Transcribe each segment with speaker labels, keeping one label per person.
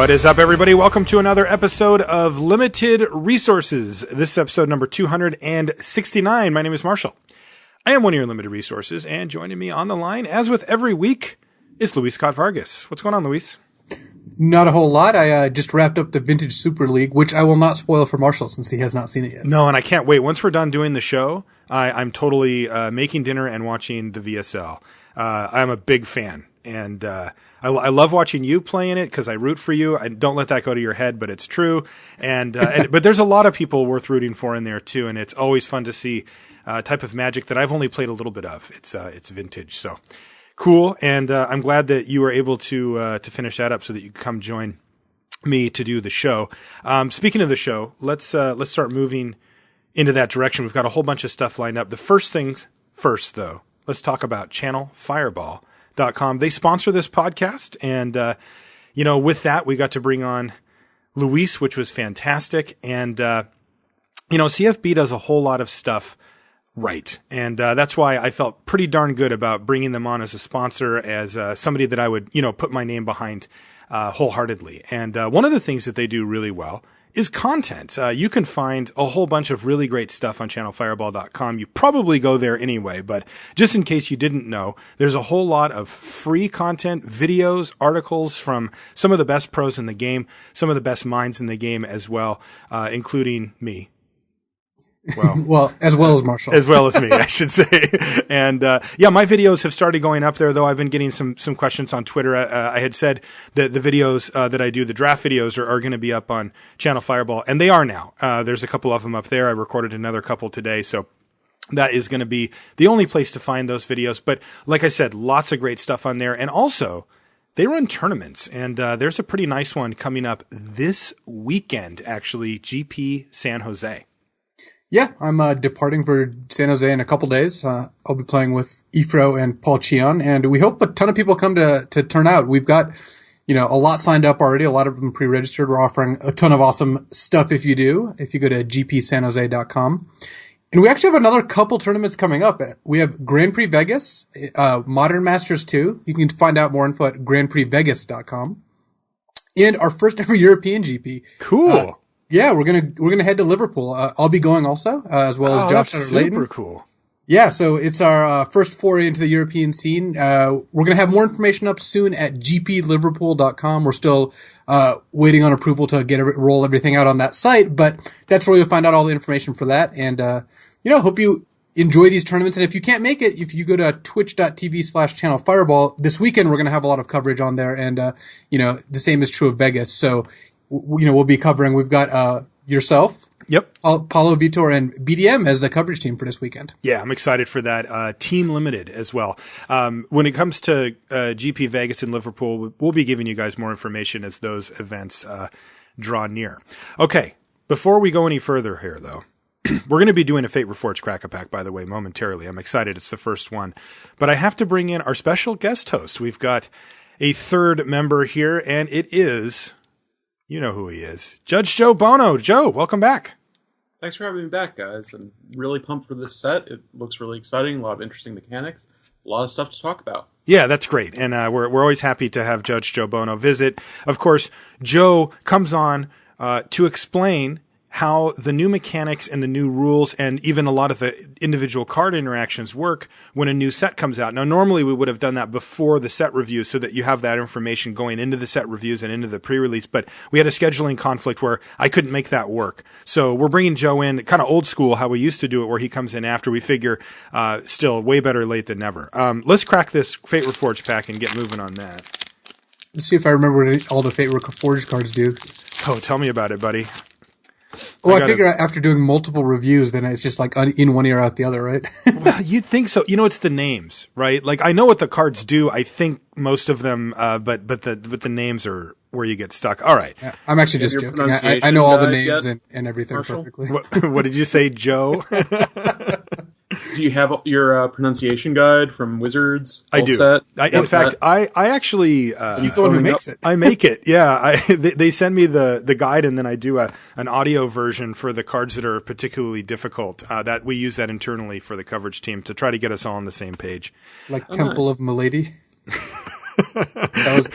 Speaker 1: What is up, everybody? Welcome to another episode of Limited Resources. This is episode number 269. My name is Marshall. I am one of your Limited Resources, and joining me on the line, as with every week, is Luis Scott-Vargas. What's going on, Luis?
Speaker 2: Not a whole lot. I just wrapped up the Vintage Super League, which I will not spoil for Marshall since he has not seen it yet.
Speaker 1: No, and I can't wait. Once we're done doing the show, I'm totally making dinner and watching the VSL. I'm a big fan, and I love watching you playing it because I root for you. And don't let that go to your head, but it's true. But there's a lot of people worth rooting for in there too, and it's always fun to see type of Magic that I've only played a little bit of. It's vintage, so cool. And I'm glad that you were able to finish that up so that you could come join me to do the show. Speaking of the show, let's start moving into that direction. We've got a whole bunch of stuff lined up. The first things first, though. Let's talk about ChannelFireball.com. They sponsor this podcast, and with that, we got to bring on Luis, which was fantastic. And CFB does a whole lot of stuff right, and that's why I felt pretty darn good about bringing them on as a sponsor, as somebody that I would put my name behind wholeheartedly. And one of the things that they do really well is content. You can find a whole bunch of really great stuff on ChannelFireball.com. You probably go there anyway, but just in case you didn't know, there's a whole lot of free content, videos, articles from some of the best pros in the game, some of the best minds in the game as well, including me.
Speaker 2: Well, as well as Marshall.
Speaker 1: As well as me, I should say. And, my videos have started going up there, though. I've been getting some questions on Twitter. I had said that the videos, that I do, the draft videos are going to be up on Channel Fireball, and they are now. There's a couple of them up there. I recorded another couple today, so that is going to be the only place to find those videos. But like I said, lots of great stuff on there. And also, they run tournaments, and there's a pretty nice one coming up this weekend, actually, GP San Jose.
Speaker 2: Yeah, I'm departing for San Jose in a couple days. I'll be playing with Ifro and Paul Chion, and we hope a ton of people come to turn out. We've got, a lot signed up already, a lot of them pre-registered. We're offering a ton of awesome stuff if you go to gpsanjose.com. And we actually have another couple tournaments coming up. We have Grand Prix Vegas, Modern Masters 2. You can find out more info at grandprixvegas.com. And our first ever European GP.
Speaker 1: Cool.
Speaker 2: Yeah, we're gonna head to Liverpool. I'll be going also, as well as Josh and Layton.
Speaker 1: Super cool.
Speaker 2: Yeah, so it's our first foray into the European scene. We're gonna have more information up soon at gpliverpool.com. We're still waiting on approval to roll everything out on that site, but that's where you'll find out all the information for that. And hope you enjoy these tournaments. And if you can't make it, if you go to twitch.tv/channelfireball this weekend, we're gonna have a lot of coverage on there. And the same is true of Vegas. So we'll be covering. We've got yourself,
Speaker 1: yep,
Speaker 2: Paulo Vitor, and BDM as the coverage team for this weekend.
Speaker 1: Yeah, I'm excited for that. Team Limited as well. When it comes to GP Vegas and Liverpool, we'll be giving you guys more information as those events draw near. Okay, before we go any further here, though, we're going to be doing a Fate Reforged Crack-A-Pack, by the way, momentarily. I'm excited. It's the first one. But I have to bring in our special guest host. We've got a third member here, and it is... You know who he is. Judge Joe Bono. Joe, welcome back.
Speaker 3: Thanks for having me back, guys. I'm really pumped for this set. It looks really exciting. A lot of interesting mechanics. A lot of stuff to talk about.
Speaker 1: Yeah, that's great. And we're always happy to have Judge Joe Bono visit. Of course, Joe comes on to explain how the new mechanics and the new rules and even a lot of the individual card interactions work when a new set comes out. Now, normally we would have done that before the set review so that you have that information going into the set reviews and into the pre-release, but we had a scheduling conflict where I couldn't make that work. So we're bringing Joe in kind of old school, how we used to do it, where he comes in after. We figure still way better late than never. Let's crack this Fate Reforged pack and get moving on that.
Speaker 2: Let's see if I remember what all the Fate Reforged cards do.
Speaker 1: Oh, tell me about it, buddy.
Speaker 2: Well, I figure after doing multiple reviews, then it's just like in one ear, out the other, right?
Speaker 1: Well, you'd think so. It's the names, right? Like, I know what the cards do. I think most of them, but the names are where you get stuck. All right.
Speaker 2: Yeah, I'm actually just joking. I know all the names and everything
Speaker 3: Marshall?
Speaker 2: perfectly.
Speaker 1: What did you say, Joe?
Speaker 3: Do you have your pronunciation guide from Wizards?
Speaker 1: I do.
Speaker 3: Set?
Speaker 1: In fact, I actually...
Speaker 2: He's the one who makes it.
Speaker 1: I make it, yeah. They send me the guide, and then I do an audio version for the cards that are particularly difficult. That we use that internally for the coverage team to try to get us all on the same page.
Speaker 2: Like Temple of Milady? That was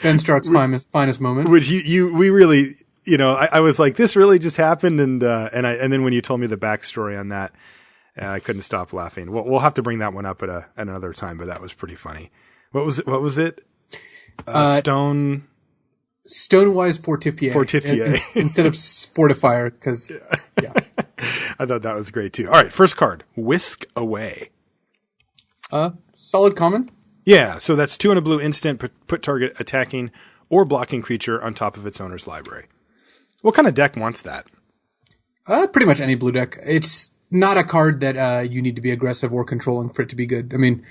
Speaker 2: Ben Stark's finest moment.
Speaker 1: Which we really, I was like, this really just happened, and then when you told me the backstory on that, I couldn't stop laughing. We'll have to bring that one up at another time, but that was pretty funny. What was it?
Speaker 2: Stonewise Fortifier. Instead of Fortifier, because, yeah.
Speaker 1: I thought that was great, too. All right, first card, Whisk Away.
Speaker 2: Solid common.
Speaker 1: Yeah, so that's 2 and a blue instant, put target attacking or blocking creature on top of its owner's library. What kind of deck wants that?
Speaker 2: Pretty much any blue deck. It's not a card that you need to be aggressive or controlling for it to be good. I mean,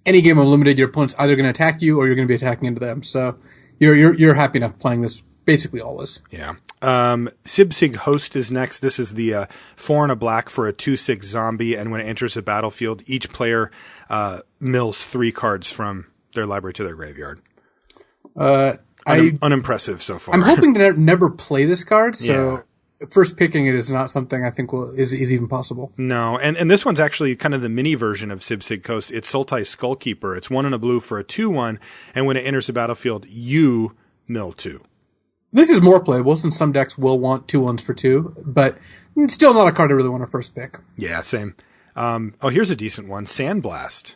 Speaker 2: any game of limited, your opponent's either going to attack you or you're going to be attacking into them. So you're happy enough playing this basically always.
Speaker 1: Yeah. Sibsig Host is next. This is the 4 and a black for a 2/6 zombie, and when it enters the battlefield, each player mills 3 cards from their library to their graveyard. Unimpressive so far.
Speaker 2: I'm hoping to never play this card, so first picking it is not something I think is even possible.
Speaker 1: No, and this one's actually kind of the mini version of Sibsig Host. It's Sultai Skullkeeper. It's 1 and a blue for a 2/1, and when it enters the battlefield, you mill 2.
Speaker 2: This is more playable since some decks will want 2/1s for 2, but it's still not a card I really want to first pick.
Speaker 1: Yeah, same. Here's a decent one, Sandblast,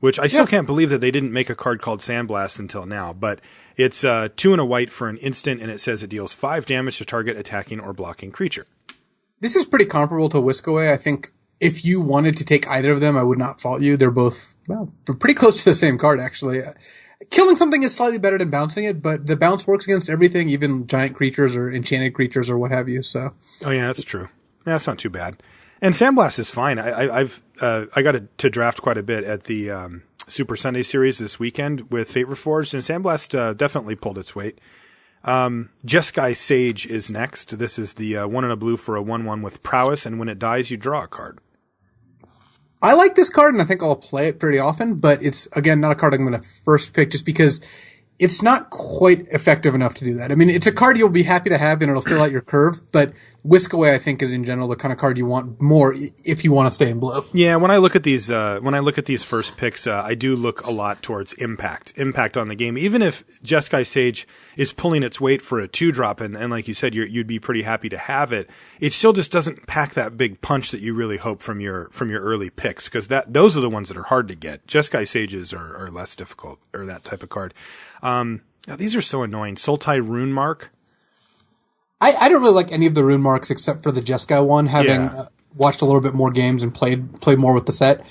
Speaker 1: which I still can't believe that they didn't make a card called Sandblast until now, but it's 2 and a white for an instant, and it says it deals 5 damage to target attacking or blocking creature.
Speaker 2: This is pretty comparable to Whisk Away. I think if you wanted to take either of them, I would not fault you. They're both, pretty close to the same card, actually. Killing something is slightly better than bouncing it, but the bounce works against everything, even giant creatures or enchanted creatures or what have you. So,
Speaker 1: oh yeah, that's true. Yeah, that's not too bad. And Sandblast is fine. I got to draft quite a bit at the Super Sunday series this weekend with Fate Reforged, and Sandblast definitely pulled its weight. Jeskai Sage is next. This is the 1 and a blue for a 1/1 with prowess, and when it dies, you draw a card.
Speaker 2: I like this card, and I think I'll play it pretty often, but it's, again, not a card I'm going to first pick just because it's not quite effective enough to do that. I mean, it's a card you'll be happy to have, and it'll fill out your curve, but Whisk Away, I think, is in general the kind of card you want more if you want to stay in blue.
Speaker 1: Yeah, when I look at these first picks, I do look a lot towards impact on the game. Even if Jeskai Sage is pulling its weight for a 2-drop, and like you said, you'd be pretty happy to have it, it still just doesn't pack that big punch that you really hope from your early picks, because those are the ones that are hard to get. Jeskai Sages are less difficult, or that type of card. These are so annoying. Sultai Rune Mark.
Speaker 2: I don't really like any of the Rune Marks except for the Jeskai one, having watched a little bit more games and played more with the set.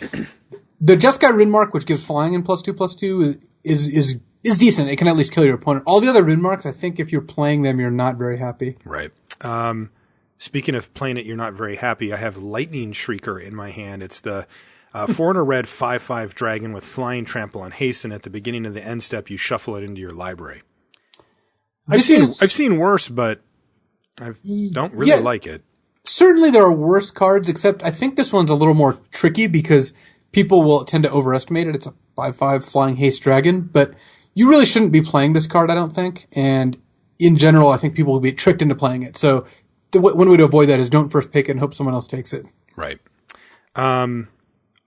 Speaker 2: The Jeskai Rune Mark, which gives flying in +2/+2, is decent. It can at least kill your opponent. All the other Rune Marks, I think if you're playing them, you're not very happy.
Speaker 1: Right. Speaking of playing it, you're not very happy. I have Lightning Shrieker in my hand. It's the 4 and a red 5/5 dragon with flying, trample, and hasten. At the beginning of the end step, you shuffle it into your library. I've seen worse, but I don't really like it.
Speaker 2: Certainly there are worse cards, except I think this one's a little more tricky because people will tend to overestimate it. It's a 5/5 flying haste dragon, but you really shouldn't be playing this card, I don't think. And in general, I think people will be tricked into playing it. So one way to avoid that is don't first pick it and hope someone else takes it.
Speaker 1: Right.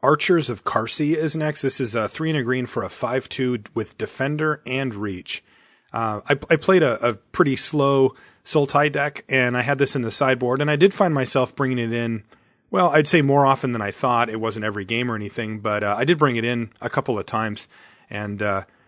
Speaker 1: Archers of Karsi is next. This is a 3 and a green for a 5/2 with Defender and Reach. I played a pretty slow Sultai deck, and I had this in the sideboard, and I did find myself bringing it in, well, I'd say more often than I thought. It wasn't every game or anything, but I did bring it in a couple of times, and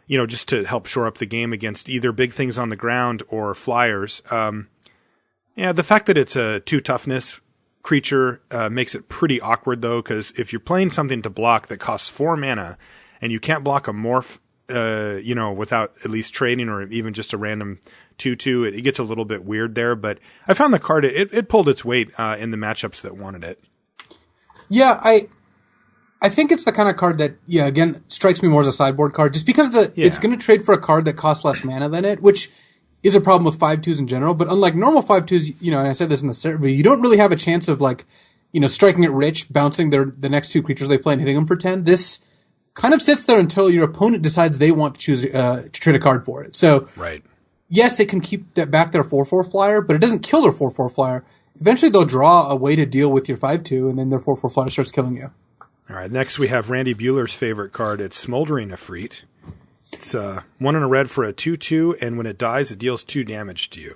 Speaker 1: just to help shore up the game against either big things on the ground or flyers. The fact that it's a 2 toughness creature makes it pretty awkward, though, because if you're playing something to block that costs 4 mana and you can't block a morph, without at least trading or even just a random 2/2, it gets a little bit weird there. But I found the card, it pulled its weight in the matchups that wanted it.
Speaker 2: Yeah, I think it's the kind of card that, again, strikes me more as a sideboard card, just because it's going to trade for a card that costs less mana than it, which is a problem with 5/2s in general. But unlike normal 5/2s, and I said this in the survey, you don't really have a chance of striking it rich, bouncing the next 2 creatures they play and hitting them for 10. This kind of sits there until your opponent decides they want to choose to trade a card for it. So,
Speaker 1: right.
Speaker 2: Yes, it can keep back their 4/4 flyer, but it doesn't kill their 4/4 flyer. Eventually, they'll draw a way to deal with your 5/2, and then their 4/4 flyer starts killing you.
Speaker 1: All right, next we have Randy Bueller's favorite card. It's Smoldering Efreet. It's 1 and a red for a 2/2, and when it dies, it deals 2 damage to you.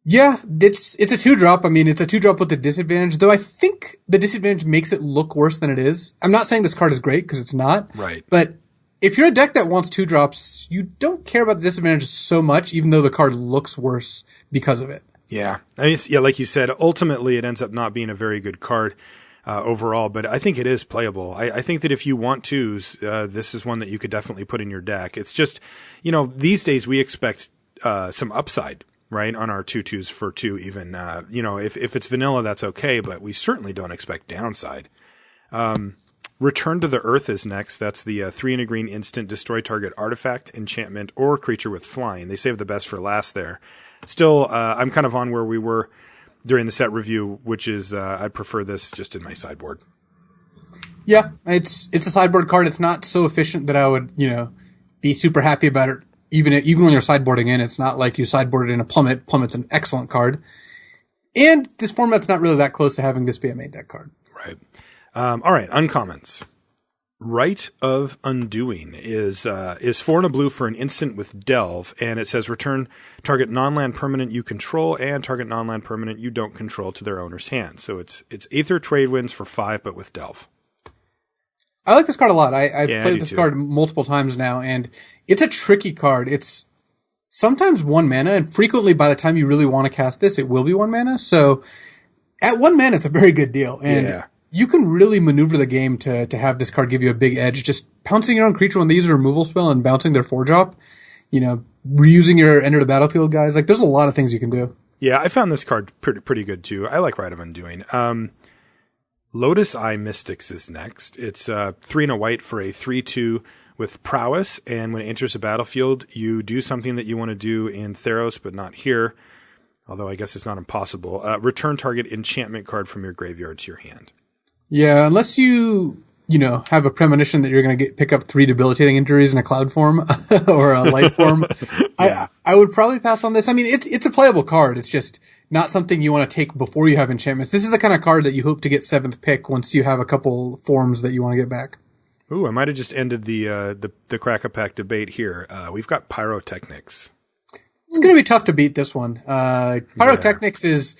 Speaker 2: Yeah, it's a 2-drop. I mean, it's a 2-drop with a disadvantage, though I think the disadvantage makes it look worse than it is. I'm not saying this card is great, because it's not.
Speaker 1: Right.
Speaker 2: But if you're a deck that wants 2-drops, you don't care about the disadvantage so much, even though the card looks worse because of it.
Speaker 1: Yeah. I mean, yeah, like you said, ultimately it ends up not being a very good card overall, but I think it is playable. I think that if you want twos, this is one that you could definitely put in your deck. It's just, these days we expect some upside, right, on our 2/2s for 2 even. If it's vanilla, that's okay, but we certainly don't expect downside. Return to the Earth is next. That's the 3 and a green instant, destroy target artifact, enchantment, or creature with flying. They saved the best for last there. Still, I'm kind of on where we were during the set review, which is I prefer this just in my sideboard.
Speaker 2: Yeah, it's a sideboard card. It's not so efficient that I would, be super happy about it. Even when you're sideboarding in, it's not like you sideboarded in a Plummet. Plummet's an excellent card. And this format's not really that close to having this be a main deck card.
Speaker 1: Right. All right, uncommons. Rite of Undoing is 4 and a blue for an instant with Delve, and it says return target non-land permanent you control and target non-land permanent you don't control to their owner's hand. So it's Aether Trade Winds for 5, but with Delve.
Speaker 2: I like this card a lot. I've played this card multiple times now, and it's a tricky card. It's sometimes 1 mana, and frequently by the time you really want to cast this, it will be 1 mana. So at 1 mana, it's a very good deal. And you can really maneuver the game to have this card give you a big edge. Just pouncing your own creature when they use a removal spell and bouncing their 4-drop, reusing your enter the battlefield guys. Like, there's a lot of things you can do. Yeah,
Speaker 1: I found this card pretty good too. I like Rite of Undoing. Lotus Eye Mystics is next. It's 3 and a white for a 3/2 with prowess, and when it enters the battlefield, you do something that you want to do in Theros, but not here. Although I guess it's not impossible. Return target enchantment card from your graveyard to your hand.
Speaker 2: Yeah, unless you have a premonition that you're going to pick up 3 debilitating injuries in a cloud form or a light form, I would probably pass on this. I mean, it's a playable card. It's just not something you want to take before you have enchantments. This is the kind of card that you hope to get 7th pick once you have a couple forms that you want to get back.
Speaker 1: Ooh, I might have just ended the Crack-a-Pack debate here. We've got Pyrotechnics.
Speaker 2: It's going to be tough to beat this one. Pyrotechnics is,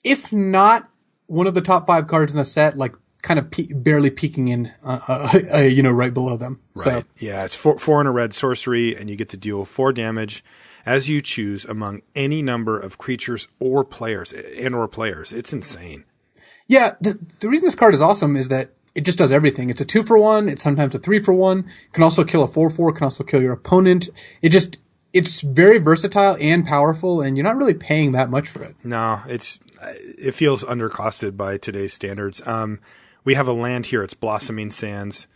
Speaker 2: if not one of the top 5 cards in the set, like kind of barely peeking in, right below them.
Speaker 1: Right.
Speaker 2: So.
Speaker 1: Yeah, it's 4 and a red sorcery, and you get to deal 4 damage as you choose among any number of creatures or players. It's insane. Yeah,
Speaker 2: the reason this card is awesome is that it just does everything. It's a 2-for-1. It's sometimes a 3-for-1. It can also kill a 4/4. It can also kill your opponent. It's very versatile and powerful, and you're not really paying that much for it.
Speaker 1: No, it feels undercosted by today's standards. We have a land here. It's Blossoming Sands.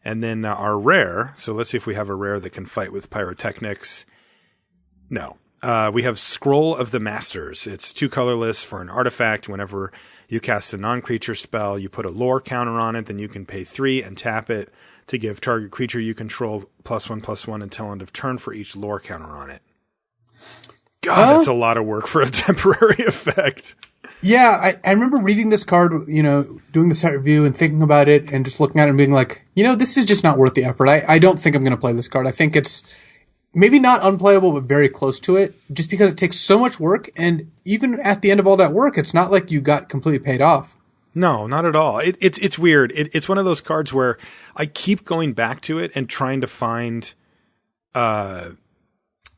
Speaker 1: And then our rare. So let's see if we have a rare that can fight with Pyrotechnics. No. We have Scroll of the Masters. It's 2 colorless for an artifact. Whenever you cast a non-creature spell, you put a lore counter on it. Then you can pay 3 and tap it to give target creature you control +1/+1 until end of turn for each lore counter on it. God, that's a lot of work for a temporary effect.
Speaker 2: Yeah, I remember reading this card, doing the set review and thinking about it and just looking at it and being like, this is just not worth the effort. I don't think I'm going to play this card. I think it's maybe not unplayable, but very close to it, just because it takes so much work. And even at the end of all that work, it's not like you got completely paid off.
Speaker 1: No, not at all. It's weird. It's one of those cards where I keep going back to it and trying to find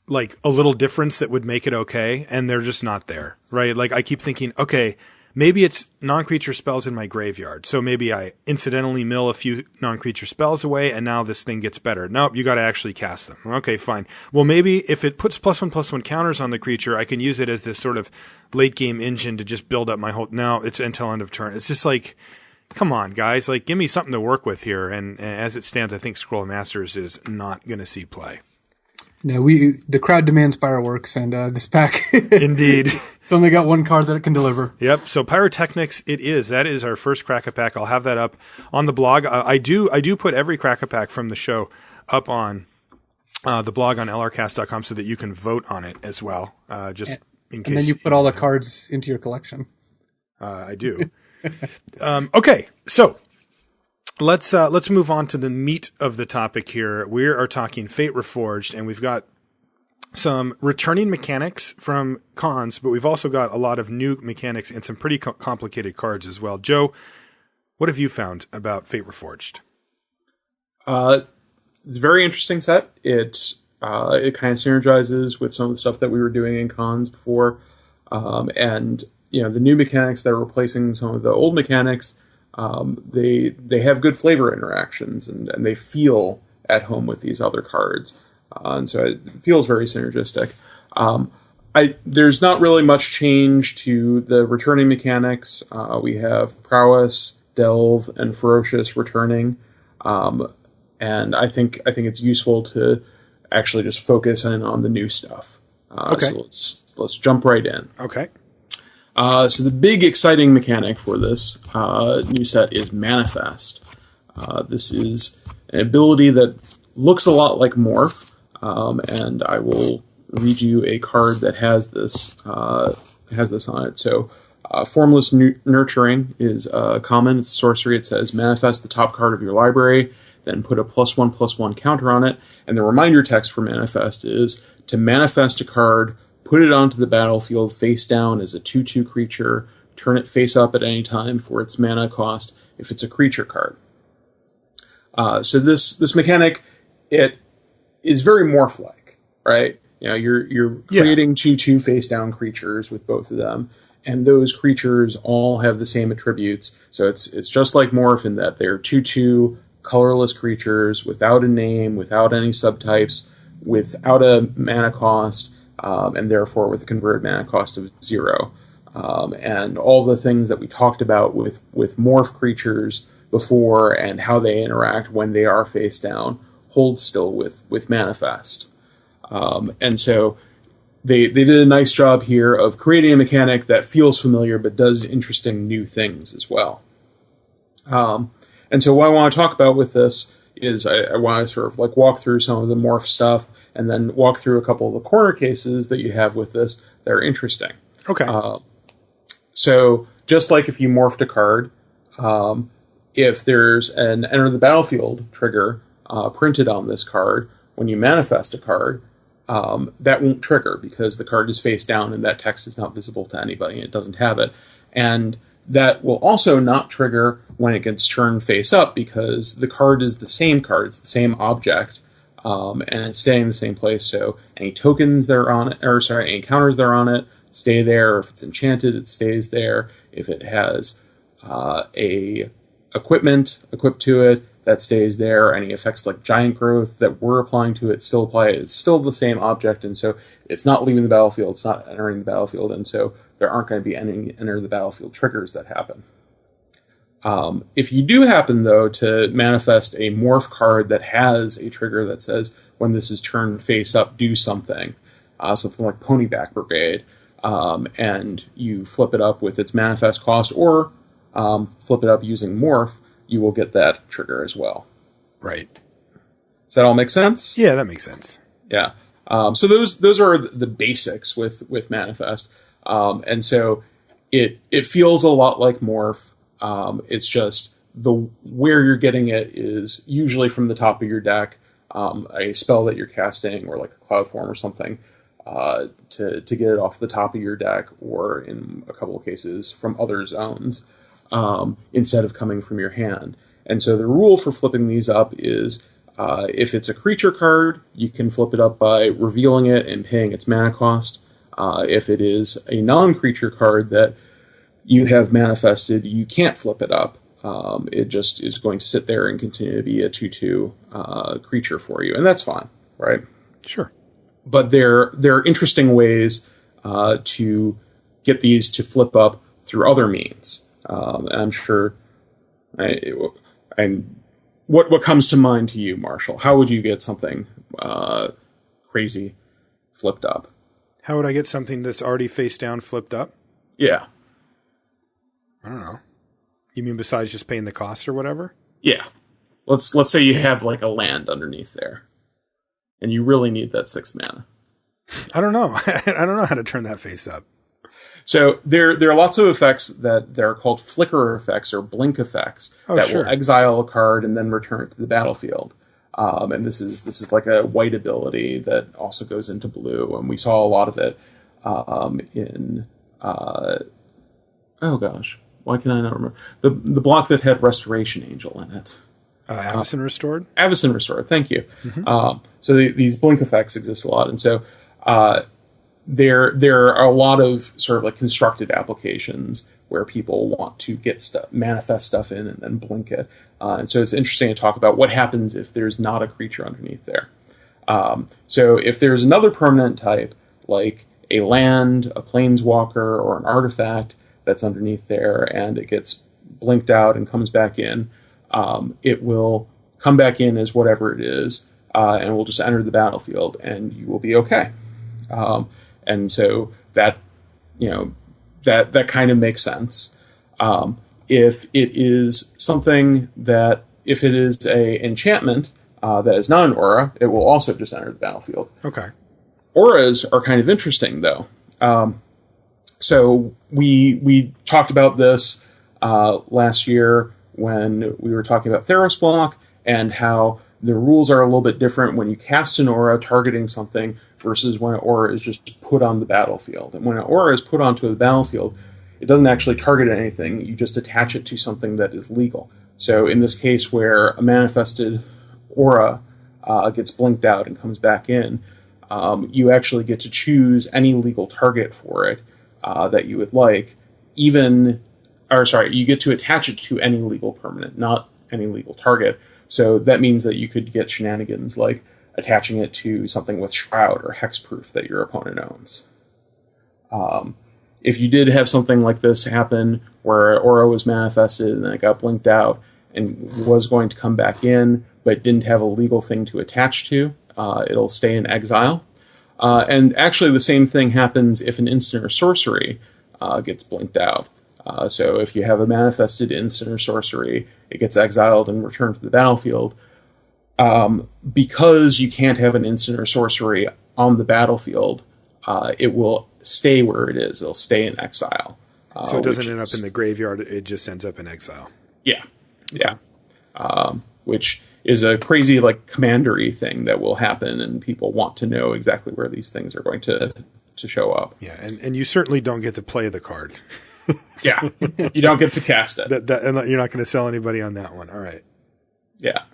Speaker 1: like a little difference that would make it okay, and they're just not there, right? Like I keep thinking, okay, maybe it's non-creature spells in my graveyard, so maybe I incidentally mill a few non-creature spells away, and now this thing gets better. Nope, you got to actually cast them. Okay, fine. Well, maybe if it puts +1/+1 counters on the creature, I can use it as this sort of late game engine to just build up my whole. No, it's until end of turn. It's just like, come on, guys, like give me something to work with here. And as it stands, I think Scroll of Masters is not going to see play.
Speaker 2: No, the crowd demands fireworks, and this pack
Speaker 1: indeed.
Speaker 2: It's only got 1 card that it can deliver.
Speaker 1: Yep. So Pyrotechnics, that is our first Crack-a-Pack. I'll have that up on the blog. I do put every Crack-a-Pack from the show up on the blog on lrcast.com so that you can vote on it as well. In case. And
Speaker 2: then you put all the cards into your collection.
Speaker 1: I do. Okay. So let's move on to the meat of the topic here. We are talking Fate Reforged, and we've got some returning mechanics from cons, but we've also got a lot of new mechanics and some pretty complicated cards as well. Joe, what have you found about Fate Reforged?
Speaker 3: It's a very interesting set. It kind of synergizes with some of the stuff that we were doing in cons before, and the new mechanics that are replacing some of the old mechanics. They have good flavor interactions, and they feel at home with these other cards. And so it feels very synergistic. There's not really much change to the returning mechanics. We have Prowess, Delve, and Ferocious returning. And I think it's useful to actually just focus in on the new stuff.
Speaker 1: Okay.
Speaker 3: So let's jump right in.
Speaker 1: Okay.
Speaker 3: So the big exciting mechanic for this new set is Manifest. This is an ability that looks a lot like Morph, and I will read you a card that has this on it. So Formless Nurturing is common. It's sorcery. It says manifest the top card of your library, then put a +1/+1 counter on it. And the reminder text for Manifest is to manifest a card, put it onto the battlefield face down as a 2/2 creature, turn it face up at any time for its mana cost if it's a creature card. So this mechanic, it is very Morph-like, right? You're creating 2/2 face down creatures with both of them, and those creatures all have the same attributes. So it's just like Morph in that they're 2/2 colorless creatures without a name, without any subtypes, without a mana cost, and therefore with a converted mana cost of 0. And all the things that we talked about with Morph creatures before and how they interact when they are face down hold still with Manifest. And so they did a nice job here of creating a mechanic that feels familiar but does interesting new things as well. And so what I want to talk about with this is I want to sort of like walk through some of the Morph stuff and then walk through a couple of the corner cases that you have with this that are interesting.
Speaker 1: Okay.
Speaker 3: So just like if you morphed a card, if there's an enter the battlefield trigger printed on this card, when you manifest a card, that won't trigger because the card is face down and that text is not visible to anybody and it doesn't have it. And that will also not trigger when it gets turned face up because the card is the same card, it's the same object, and it's staying in the same place. So any tokens that are on it, any counters that are on it, stay there. If it's enchanted, it stays there. If it has a equipment equipped to it, that stays there. Any effects like giant growth that we're applying to it still apply. It's still the same object, and so it's not leaving the battlefield, it's not entering the battlefield, and so there aren't going to be any enter the battlefield triggers that happen. If you do happen, though, to manifest a morph card that has a trigger that says, when this is turned face up, do something, something like Ponyback Brigade, and you flip it up with its manifest cost, or flip it up using morph, you will get that trigger as well.
Speaker 1: Right.
Speaker 3: Does that all make sense?
Speaker 1: Yeah, that makes sense.
Speaker 3: Yeah. So those are the basics with manifest. And so it feels a lot like morph. It's just where you're getting it is usually from the top of your deck, a spell that you're casting or like a Cloudform or something, to get it off the top of your deck, or in a couple of cases from other zones, instead of coming from your hand. And so the rule for flipping these up is, if it's a creature card, you can flip it up by revealing it and paying its mana cost. If it is a non-creature card that you have manifested, you can't flip it up. It just is going to sit there and continue to be a 2/2 creature for you, and that's fine, right?
Speaker 1: Sure.
Speaker 3: But there are interesting ways to get these to flip up through other means. And I'm sure. What comes to mind to you, Marshall? How would you get something crazy flipped up?
Speaker 1: How would I get something that's already face down flipped up?
Speaker 3: Yeah.
Speaker 1: I don't know. You mean besides just paying the cost or whatever?
Speaker 3: Yeah. Let's say you have like a land underneath there, and you really need that 6 mana.
Speaker 1: I don't know. I don't know how to turn that face up.
Speaker 3: So there are lots of effects that are called flicker effects or blink effects that will exile a card and then return it to the battlefield. And this is like a white ability that also goes into blue, and we saw a lot of it in oh gosh, why can I not remember the block that had Restoration Angel in it?
Speaker 1: Avacyn Restored.
Speaker 3: Avacyn Restored. Thank you. So these blink effects exist a lot, and so there are a lot of sort of like constructed applications where people want to get stuff, manifest stuff in, and then blink it. And so it's interesting to talk about what happens if there's not a creature underneath there. So if there's another permanent type, like a land, a planeswalker, or an artifact that's underneath there, and it gets blinked out and comes back in, it will come back in as whatever it is, and will just enter the battlefield, and you will be okay. And so that, that kind of makes sense. If it is something that, if it is a enchantment that is not an aura, it will also just enter the battlefield.
Speaker 1: Okay.
Speaker 3: Auras are kind of interesting, though. So we talked about this last year when we were talking about Theros block, and how the rules are a little bit different when you cast an aura targeting something versus when an aura is just put on the battlefield. And when an aura is put onto the battlefield, it doesn't actually target anything. You just attach it to something that is legal. So in this case where a manifested aura gets blinked out and comes back in, you actually get to choose any legal target for it that you would like. You get to attach it to any legal permanent, not any legal target. So that means that you could get shenanigans like attaching it to something with Shroud or Hexproof that your opponent owns. If you did have something like this happen where Aura was manifested and then it got blinked out and was going to come back in but didn't have a legal thing to attach to, it'll stay in exile. And actually the same thing happens if an instant or sorcery gets blinked out. So if you have a manifested instant or sorcery, it gets exiled and returned to the battlefield. Because you can't have an instant or sorcery on the battlefield, it will stay where it is. It'll stay in exile.
Speaker 1: So it doesn't end up in the graveyard. It just ends up in exile.
Speaker 3: Yeah. Yeah. Which is a crazy, like, commandery thing that will happen, and people want to know exactly where these things are going to show up.
Speaker 1: Yeah, and you certainly don't get to play the card.
Speaker 3: Yeah, you don't get to cast it.
Speaker 1: And you're not going to sell anybody on that one. All right.
Speaker 3: Yeah.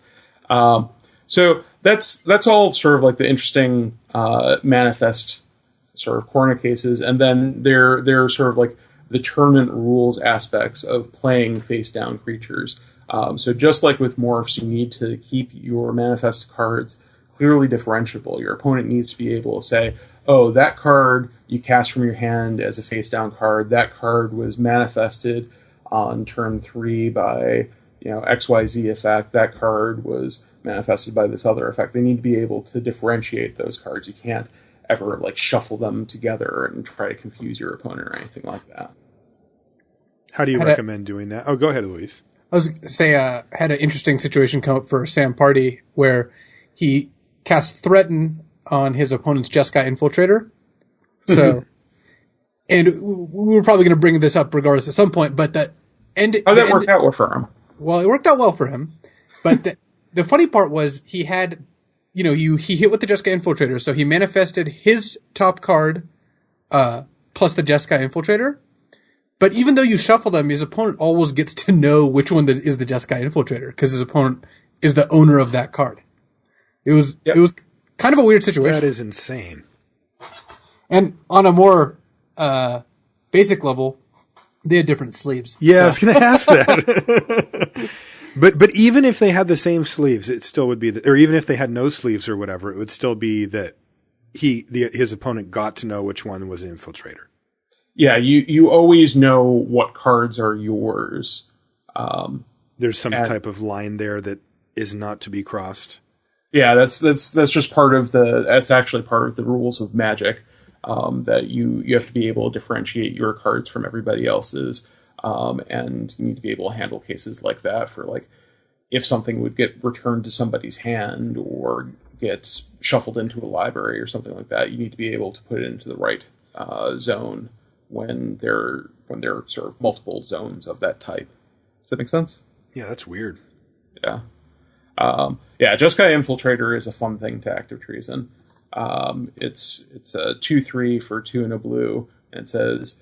Speaker 3: So that's all sort of like the interesting manifest sort of corner cases, and then they're sort of like the tournament rules aspects of playing face down creatures. So just like with morphs, you need to keep your manifest cards clearly differentiable. Your opponent needs to be able to say, oh, that card you cast from your hand as a face down card, that card was manifested on turn 3 by XYZ effect, that card was manifested by this other effect. They need to be able to differentiate those cards. You can't ever like shuffle them together and try to confuse your opponent or anything like that.
Speaker 1: How do you recommend doing that? Oh, go ahead, Luis.
Speaker 2: I was going to say, had an interesting situation come up for Sam Party where he cast Threaten on his opponent's Jeskai Infiltrator. So, and we were probably going to bring this up regardless at some point, but that ended.
Speaker 3: How did that work out well for him?
Speaker 2: Well, it worked out well for him, but the funny part was he had, he hit with the Jeskai Infiltrator, so he manifested his top card plus the Jeskai Infiltrator. But even though you shuffle them, his opponent always gets to know which one is the Jeskai Infiltrator because his opponent is the owner of that card. It was kind of a weird situation.
Speaker 1: That is insane.
Speaker 2: And on a more basic level, they had different sleeves.
Speaker 1: Yeah, I was going to ask that. But even if they had the same sleeves, it still would be or even if they had no sleeves or whatever, it would still be that his opponent got to know which one was an Infiltrator.
Speaker 3: Yeah, you always know what cards are yours.
Speaker 1: There's some type of line there that is not to be crossed.
Speaker 3: Yeah, that's just part of that's actually part of the rules of Magic. That you have to be able to differentiate your cards from everybody else's, and you need to be able to handle cases like that for like if something would get returned to somebody's hand or gets shuffled into a library or something like that. You need to be able to put it into the right zone when there are sort of multiple zones of that type. Does that make sense?
Speaker 1: Yeah, that's weird.
Speaker 3: Yeah. Jeskai Infiltrator is a fun thing to Active Treason. It's a 2/3 for 2 and a blue, and it says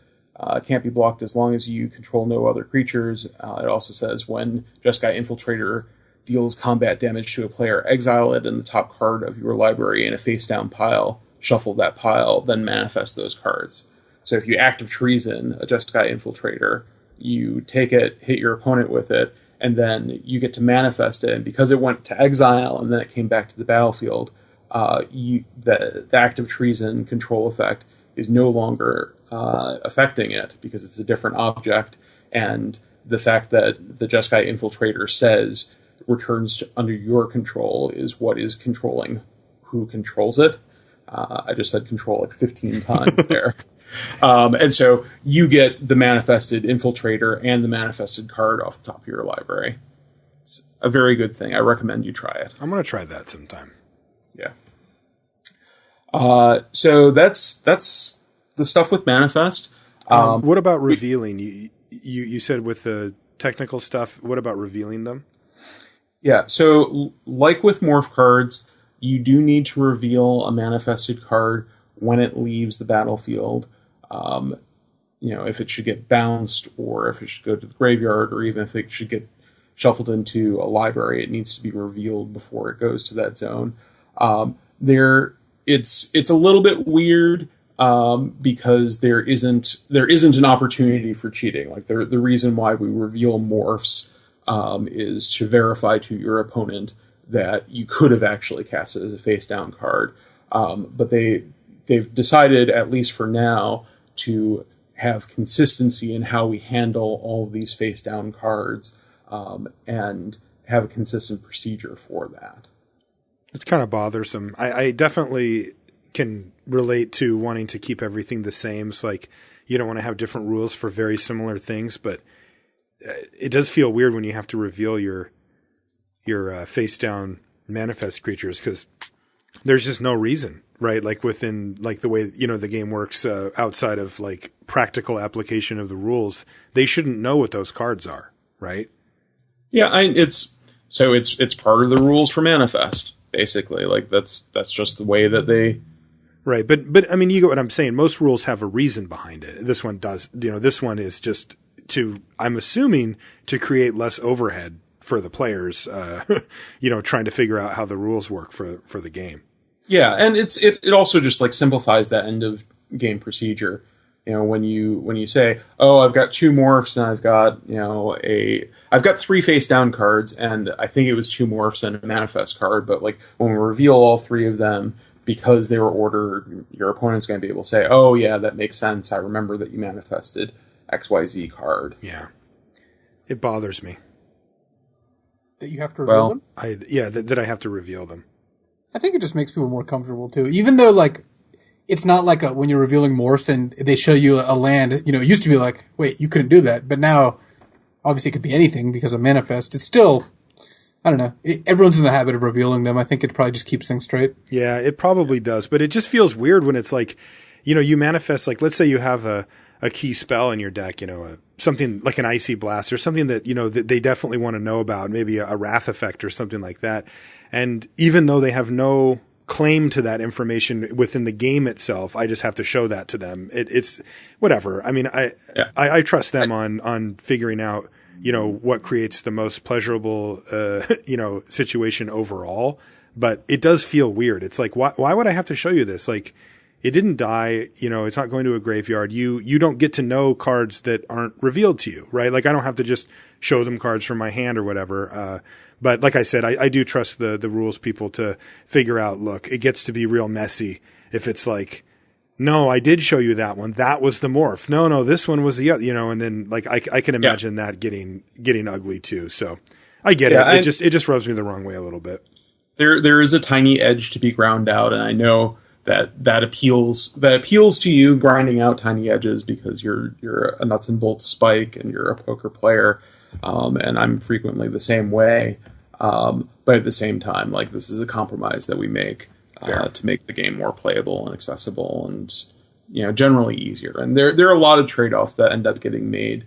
Speaker 3: can't be blocked as long as you control no other creatures. It also says when Jeskai Infiltrator deals combat damage to a player, exile it in the top card of your library in a face-down pile, shuffle that pile, then manifest those cards. So if you Active Treason a Jeskai Infiltrator, you take it, hit your opponent with it, and then you get to manifest it. And because it went to exile and then it came back to the battlefield, the Active Treason control effect is no longer affecting it because it's a different object. And the fact that the Jeskai Infiltrator says returns under your control is what is controlling who controls it. I just said control like 15 times there. And so you get the manifested Infiltrator and the manifested card off the top of your library. It's a very good thing. I recommend you try it.
Speaker 1: I'm going to try that sometime.
Speaker 3: Yeah. So that's the stuff with manifest.
Speaker 1: What about revealing? You said with the technical stuff, what about revealing them?
Speaker 3: Yeah, so like with morph cards, you do need to reveal a manifested card when it leaves the battlefield. If it should get bounced, or if it should go to the graveyard, or even if it should get shuffled into a library, it needs to be revealed before it goes to that zone. It's a little bit weird because there isn't an opportunity for cheating. Like the reason why we reveal morphs is to verify to your opponent that you could have actually cast it as a face down card. But they've decided, at least for now, to have consistency in how we handle all of these face down cards, and have a consistent procedure for that.
Speaker 1: It's kind of bothersome. I definitely can relate to wanting to keep everything the same. It's like you don't want to have different rules for very similar things, but it does feel weird when you have to reveal your face down manifest creatures, because there's just no reason, right? Like within like the way the game works outside of like practical application of the rules, they shouldn't know what those cards are, right?
Speaker 3: Yeah, it's part of the rules for manifest, basically. Like that's just the way that they.
Speaker 1: Right, but I mean, you get what I'm saying. Most rules have a reason behind it. This one does. This one is just to, I'm assuming, to create less overhead for the players, trying to figure out how the rules work for the game. Yeah, and it also just like simplifies that end of game procedure. When you say, oh, I've got 2 morphs and I've got 3 face down cards, and I think it was 2 morphs and a manifest card, but like when we reveal all 3 of them, because they were ordered, your opponent's going to be able to say, oh yeah, that makes sense. I remember that you manifested XYZ card. Yeah. It bothers me.
Speaker 2: That you have to reveal them?
Speaker 1: That I have to reveal them.
Speaker 2: I think it just makes people more comfortable too. Even though like it's not like when you're revealing morphs and they show you a land, it used to be like, wait, you couldn't do that. But now, obviously it could be anything because of manifest. It's still, I don't know. Everyone's in the habit of revealing them. I think it probably just keeps things straight. Yeah, it probably does. But it just feels weird when it's like, you manifest, like, let's say you have a key spell in your deck, something like an Icy Blast or something that, that they definitely want to know about, maybe a Wrath effect or something like that. And even though they have no claim to that information within the game itself, I just have to show that to them. It's whatever. I mean, I trust them on figuring out, what creates the most pleasurable, situation overall. But it does feel weird. It's like, why would I have to show you this? Like, it didn't die, it's not going to a graveyard. You don't get to know cards that aren't revealed to you, right? Like, I don't have to just show them cards from my hand or whatever. But like I said, I do trust the rules people to figure out, look, it gets to be real messy if it's like, no, I did show you that one. That was the morph. No, this one was the other, and then like I can imagine that getting ugly too. So I get it. It just rubs me the wrong way a little bit.
Speaker 3: There is a tiny edge to be ground out, and I know that appeals to you, grinding out tiny edges, because you're a nuts and bolts spike and you're a poker player. And I'm frequently the same way. But at the same time, like, this is a compromise that we make to make the game more playable and accessible. And generally easier. And there are a lot of trade-offs that end up getting made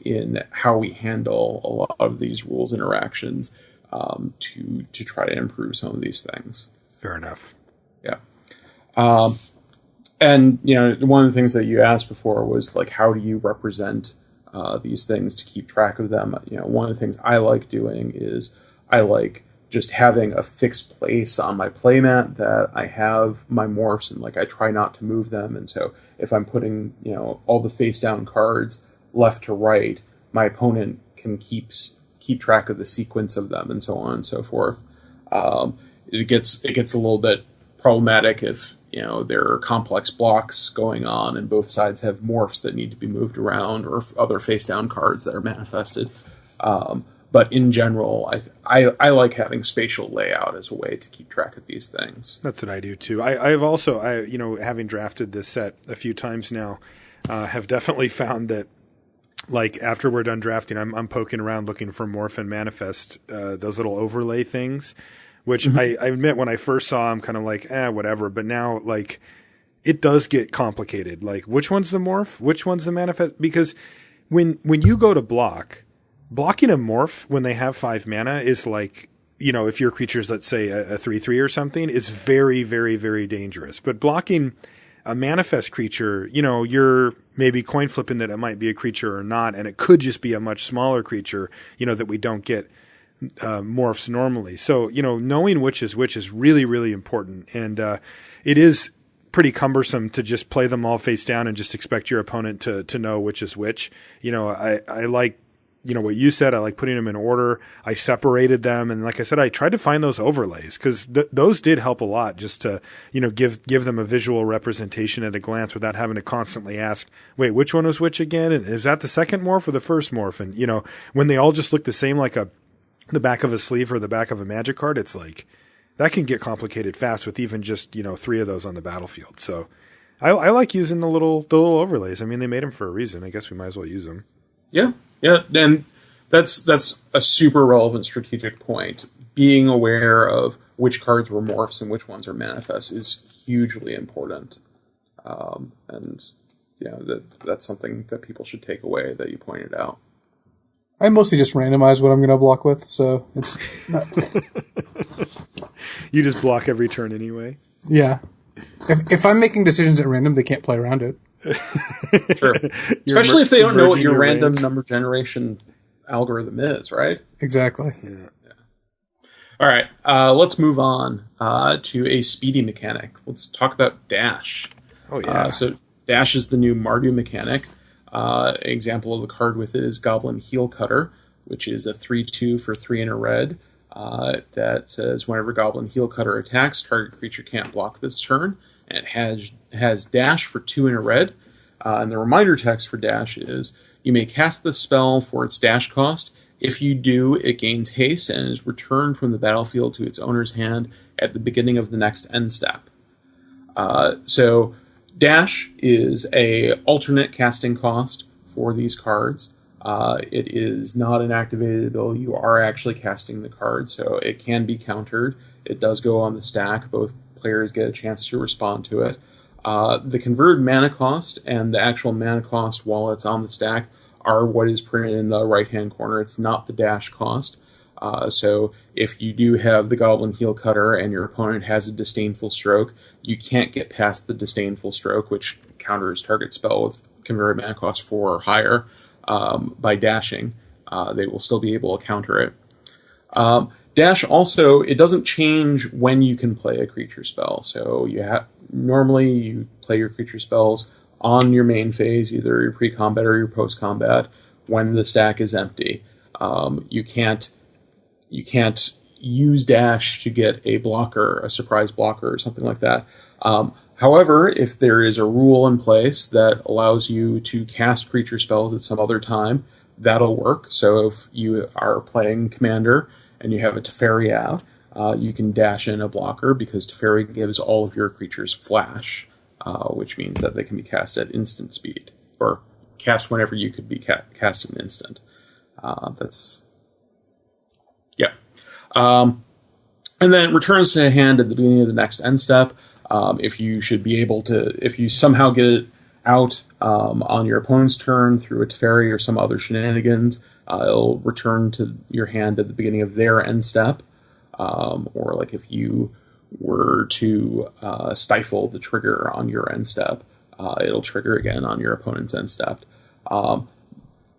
Speaker 3: in how we handle a lot of these rules interactions to try to improve some of these things.
Speaker 1: Fair enough.
Speaker 3: Yeah. And, one of the things that you asked before was, like, how do you represent these things to keep track of them? One of the things I like doing is I like just having a fixed place on my playmat that I have my morphs, and, like, I try not to move them. And so if I'm putting, all the face down cards left to right, my opponent can keep track of the sequence of them, and so on and so forth. It gets a little bit problematic if there are complex blocks going on and both sides have morphs that need to be moved around, or other face down cards that are manifested. But in general, I like having spatial layout as a way to keep track of these things.
Speaker 1: That's what I do too. I've also, having drafted this set a few times now, have definitely found that, like, after we're done drafting, I'm poking around looking for morph and manifest, those little overlay things, which I admit when I first saw them, kind of like, whatever. But now, like, it does get complicated. Like, which one's the morph? Which one's the manifest? Because when you go to blocking a morph when they have 5 mana is like, if your creature's, let's say, a 3/3 or something, is very, very, very dangerous. But blocking a manifest creature, you're maybe coin flipping that it might be a creature or not, and it could just be a much smaller creature, that we don't get morphs normally. So, knowing which is really, really important. And it is pretty cumbersome to just play them all face down and just expect your opponent to know which is which. I like, what you said, I like putting them in order. I separated them. And like I said, I tried to find those overlays because those did help a lot, just to, give them a visual representation at a glance without having to constantly ask, wait, which one was which again? And is that the second morph or the first morph? And, when they all just look the same, like the back of a sleeve or the back of a Magic card, it's like, that can get complicated fast with even just, 3 of those on the battlefield. So I like using the little overlays. I mean, they made them for a reason. I guess we might as well use them.
Speaker 3: Yeah. Yeah, and that's a super relevant strategic point. Being aware of which cards were morphs and which ones are manifests is hugely important. And that's something that people should take away that you pointed out.
Speaker 2: I mostly just randomize what I'm going to block with, so it's not...
Speaker 1: You just block every turn anyway?
Speaker 2: Yeah. If I'm making decisions at random, they can't play around it.
Speaker 3: Sure. Especially if they don't know what your random number generation algorithm is, right?
Speaker 2: Exactly.
Speaker 1: Yeah.
Speaker 3: All right. Let's move on to a speedy mechanic. Let's talk about Dash.
Speaker 1: Oh, yeah.
Speaker 3: So Dash is the new Mardu mechanic. An example of the card with it is Goblin Heel Cutter, which is a 3/2 for 3 and a red. That says whenever Goblin Heel Cutter attacks, target creature can't block this turn. And it has Dash for 2 and a red. And the reminder text for Dash is, you may cast the spell for its Dash cost. If you do, it gains haste and is returned from the battlefield to its owner's hand at the beginning of the next end step. So Dash is a alternate casting cost for these cards. It is not an activated ability. You are actually casting the card, so it can be countered. It does go on the stack. Both players get a chance to respond to it. The converted mana cost and the actual mana cost while it's on the stack are what is printed in the right-hand corner. It's not the Dash cost. So if you do have the Goblin Heel Cutter and your opponent has a Disdainful Stroke, you can't get past the Disdainful Stroke, which counters target spell with converted mana cost 4 or higher, by dashing. They will still be able to counter it. Dash also, it doesn't change when you can play a creature spell. So normally you play your creature spells on your main phase, either your pre-combat or your post-combat, when the stack is empty. You can't use Dash to get a blocker, a surprise blocker, or something like that. However, if there is a rule in place that allows you to cast creature spells at some other time, that'll work. So if you are playing Commander and you have a Teferi out, you can dash in a blocker because Teferi gives all of your creatures flash, which means that they can be cast at instant speed, or cast whenever you could be cast at an instant. And then it returns to hand at the beginning of the next end step. If you somehow get it out on your opponent's turn through a Teferi or some other shenanigans, it'll return to your hand at the beginning of their end step. Or like if you were to stifle the trigger on your end step, it'll trigger again on your opponent's end step.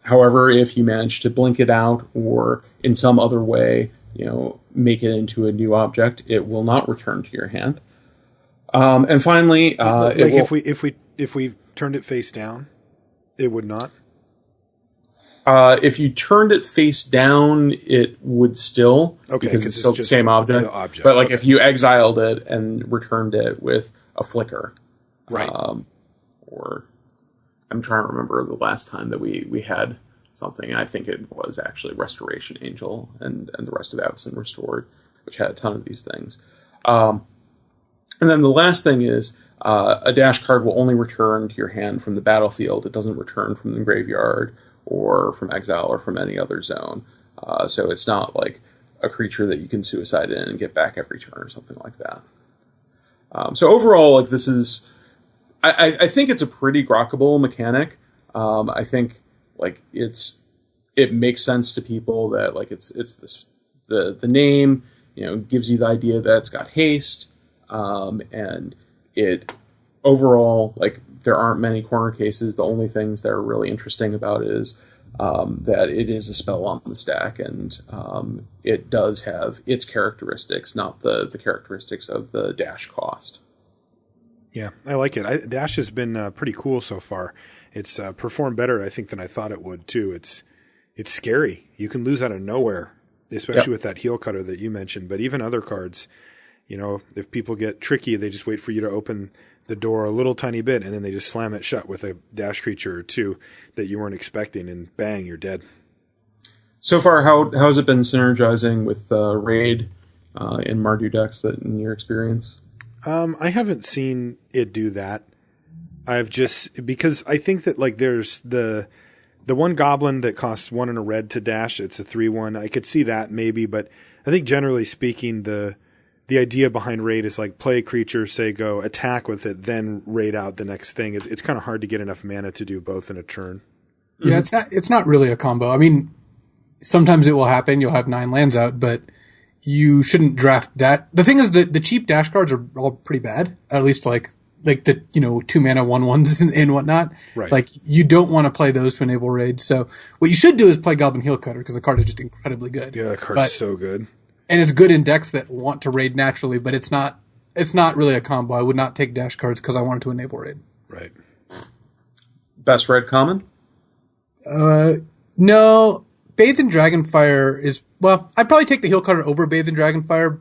Speaker 3: However, if you manage to blink it out or in some other way, make it into a new object, it will not return to your hand. And finally,
Speaker 1: if we turned it face down, it would not.
Speaker 3: If you turned it face down, it would still, because it's still the same object. But like if you exiled it and returned it with a flicker,
Speaker 1: right?
Speaker 3: Or I'm trying to remember the last time that we had something, and I think it was actually Restoration Angel and the rest of Abzan Restored, which had a ton of these things. And then the last thing is a dash card will only return to your hand from the battlefield. It doesn't return from the graveyard or from exile or from any other zone. So it's not like a creature that you can suicide in and get back every turn or something like that. So overall, like this is, I think it's a pretty grokkable mechanic. I think like it makes sense to people that like it's this the name gives you the idea that it's got haste, and it overall like there aren't many corner cases. The only things that are really interesting about it is that it is a spell on the stack, and it does have its characteristics, not the characteristics of the dash cost.
Speaker 1: Yeah, I like it. Dash has been pretty cool so far. It's performed better, I think, than I thought it would, too. It's scary. You can lose out of nowhere, especially with that heel cutter that you mentioned. But even other cards, if people get tricky, they just wait for you to open the door a little tiny bit, and then they just slam it shut with a dash creature or two that you weren't expecting, and bang, you're dead.
Speaker 3: So far, how has it been synergizing with Raid in Mardu decks in your experience?
Speaker 1: I haven't seen it do that. Because I think that like there's the one goblin that costs 1 and a red to dash. It's a 3/1. I could see that maybe, but I think generally speaking, the idea behind raid is like play a creature, say go attack with it, then raid out the next thing. It's kind of hard to get enough mana to do both in a turn.
Speaker 2: Yeah, it's not really a combo. I mean, sometimes it will happen. You'll have 9 lands out, but you shouldn't draft that. The thing is that the cheap dash cards are all pretty bad. At least like the 2 mana 1/1s and whatnot.
Speaker 1: Right.
Speaker 2: Like you don't want to play those to enable raid. So what you should do is play Goblin Heel Cutter because the card is just incredibly good.
Speaker 1: Yeah, that card's so good.
Speaker 2: And it's good in decks that want to raid naturally, but it's not really a combo. I would not take dash cards because I wanted to enable raid.
Speaker 1: Right.
Speaker 3: Best red common?
Speaker 2: No. Bathe in Dragonfire is, well, I'd probably take the Heel Cutter over Bathe in Dragonfire,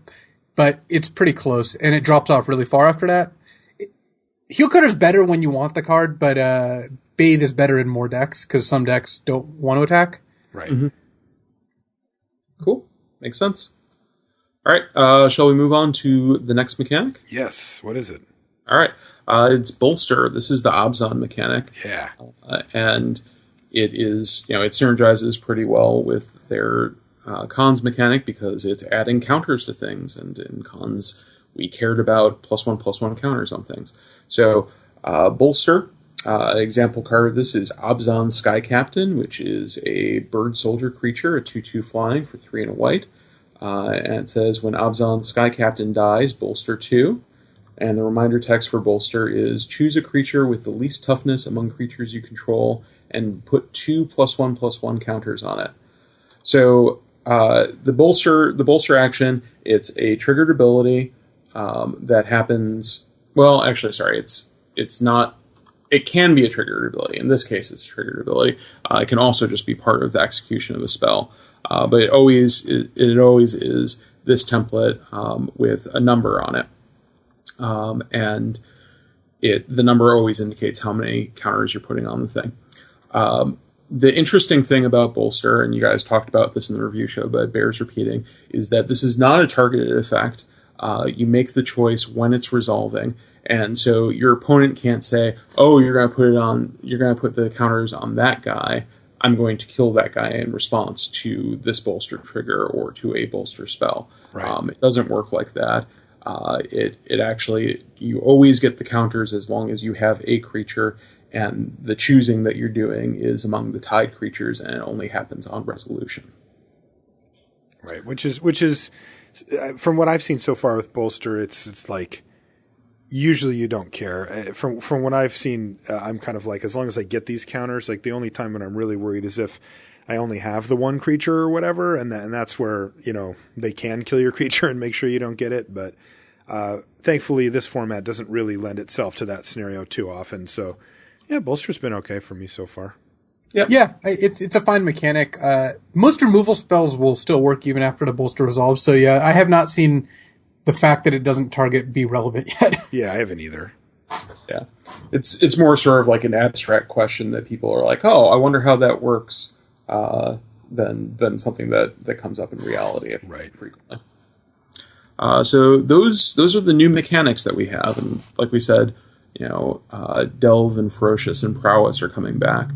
Speaker 2: but it's pretty close, and it drops off really far after that. Heel Cutter's better when you want the card, but Bathe is better in more decks, because some decks don't want to attack.
Speaker 1: Right.
Speaker 3: Mm-hmm. Cool. Makes sense. All right, shall we move on to the next mechanic?
Speaker 1: Yes. What is it?
Speaker 3: All right. It's Bolster. This is the Abzan mechanic.
Speaker 1: Yeah.
Speaker 3: And it is, it synergizes pretty well with their cons mechanic because it's adding counters to things. And in cons, we cared about +1/+1 counters on things. So, Bolster, example card of this is Abzan Sky Captain, which is a bird soldier creature, a 2/2 flying for 3 and a white. And it says, when Abzan Sky Captain dies, Bolster 2. And the reminder text for Bolster is, choose a creature with the least toughness among creatures you control and put 2 +1/+1 counters on it. So the Bolster action, it's a triggered ability that happens. Well, actually, sorry, it's not. It can be a triggered ability. In this case, it's a triggered ability. It can also just be part of the execution of a spell. But it always is this template with a number on it. And the number always indicates how many counters you're putting on the thing. The interesting thing about Bolster, and you guys talked about this in the review show, but it bears repeating, is that this is not a targeted effect. You make the choice when it's resolving, and so your opponent can't say, "Oh, you're going to put the counters on that guy. I'm going to kill that guy in response to this Bolster trigger or to a Bolster spell."
Speaker 1: Right.
Speaker 3: It doesn't work like that. It actually, you always get the counters as long as you have a creature, and the choosing that you're doing is among the tied creatures, and it only happens on resolution.
Speaker 1: Right, which is from what I've seen so far with Bolster, it's like usually you don't care. From what I've seen, I'm kind of like, as long as I get these counters, like the only time when I'm really worried is if I only have the one creature or whatever, and that's where, you know, they can kill your creature and make sure you don't get it. But thankfully, this format doesn't really lend itself to that scenario too often. So, yeah, Bolster's been okay for me so far.
Speaker 2: Yep. Yeah, it's a fine mechanic. Most removal spells will still work even after the Bolster resolves. So, yeah, I have not seen the fact that it doesn't target be relevant yet.
Speaker 1: Yeah, I haven't either.
Speaker 3: Yeah. It's more sort of like an abstract question that people are like, oh, I wonder how that works. Than something that comes up in reality frequently. So those are the new mechanics that we have, and like we said, you know, Delve and Ferocious and Prowess are coming back.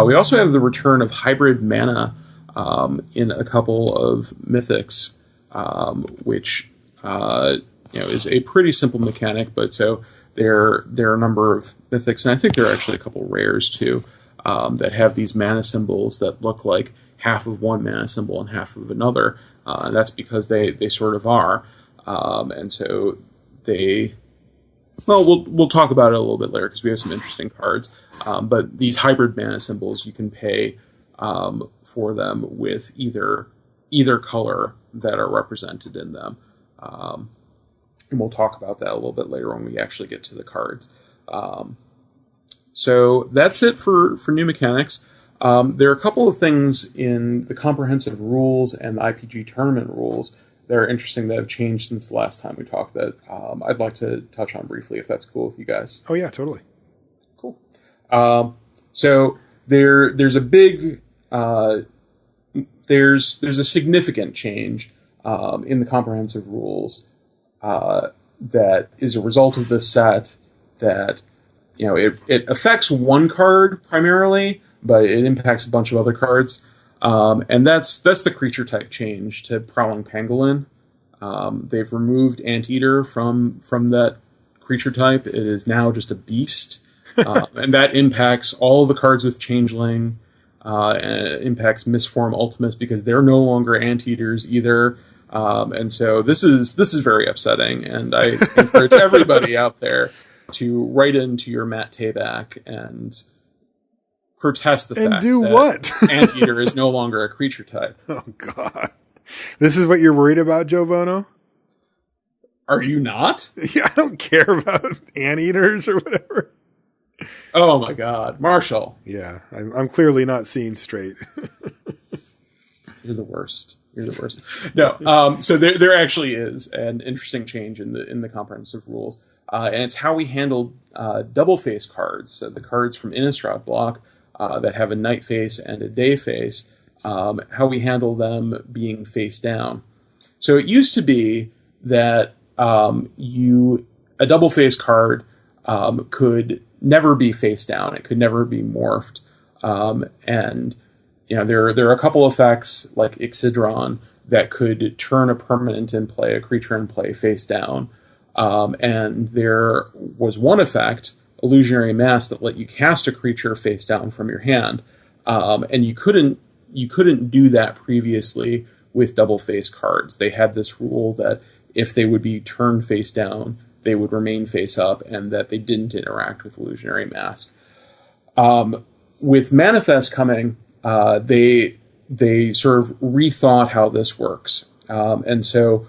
Speaker 3: We also have the return of hybrid mana in a couple of mythics, which you know, is a pretty simple mechanic, but so there are a number of mythics, and I think there are actually a couple rares too. That have these mana symbols that look like half of one mana symbol and half of another. And that's because they sort of are. And so we'll talk about it a little bit later because we have some interesting cards. But these hybrid mana symbols, you can pay for them with either color that are represented in them. And we'll talk about that a little bit later when we actually get to the cards. So that's it for new mechanics. There are a couple of things in the comprehensive rules and the IPG tournament rules that are interesting that have changed since the last time we talked that I'd like to touch on briefly, if that's cool with you guys.
Speaker 1: Oh, yeah, totally.
Speaker 3: Cool. So there's a big... there's a significant change in the comprehensive rules that is a result of this set that... You know, it affects one card primarily, but it impacts a bunch of other cards. And that's the creature type change to Prowling Pangolin. They've removed Anteater from that creature type. It is now just a beast. And that impacts all the cards with Changeling. And it impacts Mistform Ultimates because they're no longer Anteaters either. And so this is very upsetting. And I encourage everybody out there to write into your Matt Tabak and protest the fact
Speaker 1: do
Speaker 3: that
Speaker 1: what?
Speaker 3: Anteater is no longer a creature type.
Speaker 1: Oh, God. This is what you're worried about, Joe Bono?
Speaker 3: Are you not?
Speaker 1: Yeah, I don't care about anteaters or whatever.
Speaker 3: Oh, my God. Marshall.
Speaker 1: Yeah, I'm clearly not seeing straight.
Speaker 3: You're the worst. You're the worst. No, so there actually is an interesting change in the comprehensive rules. And it's how we handle double face cards. So the cards from Innistrad block that have a night face and a day face, how we handle them being face down. So it used to be that a double face card could never be face down. It could never be morphed. And you know, there are a couple effects like Ixidron that could turn a permanent in play, a creature in play, face down. And there was one effect, Illusionary Mask, that let you cast a creature face down from your hand. And you couldn't do that previously with double face cards. They had this rule that if they would be turned face down, they would remain face up, and that they didn't interact with Illusionary Mask. With Manifest coming, they sort of rethought how this works. And so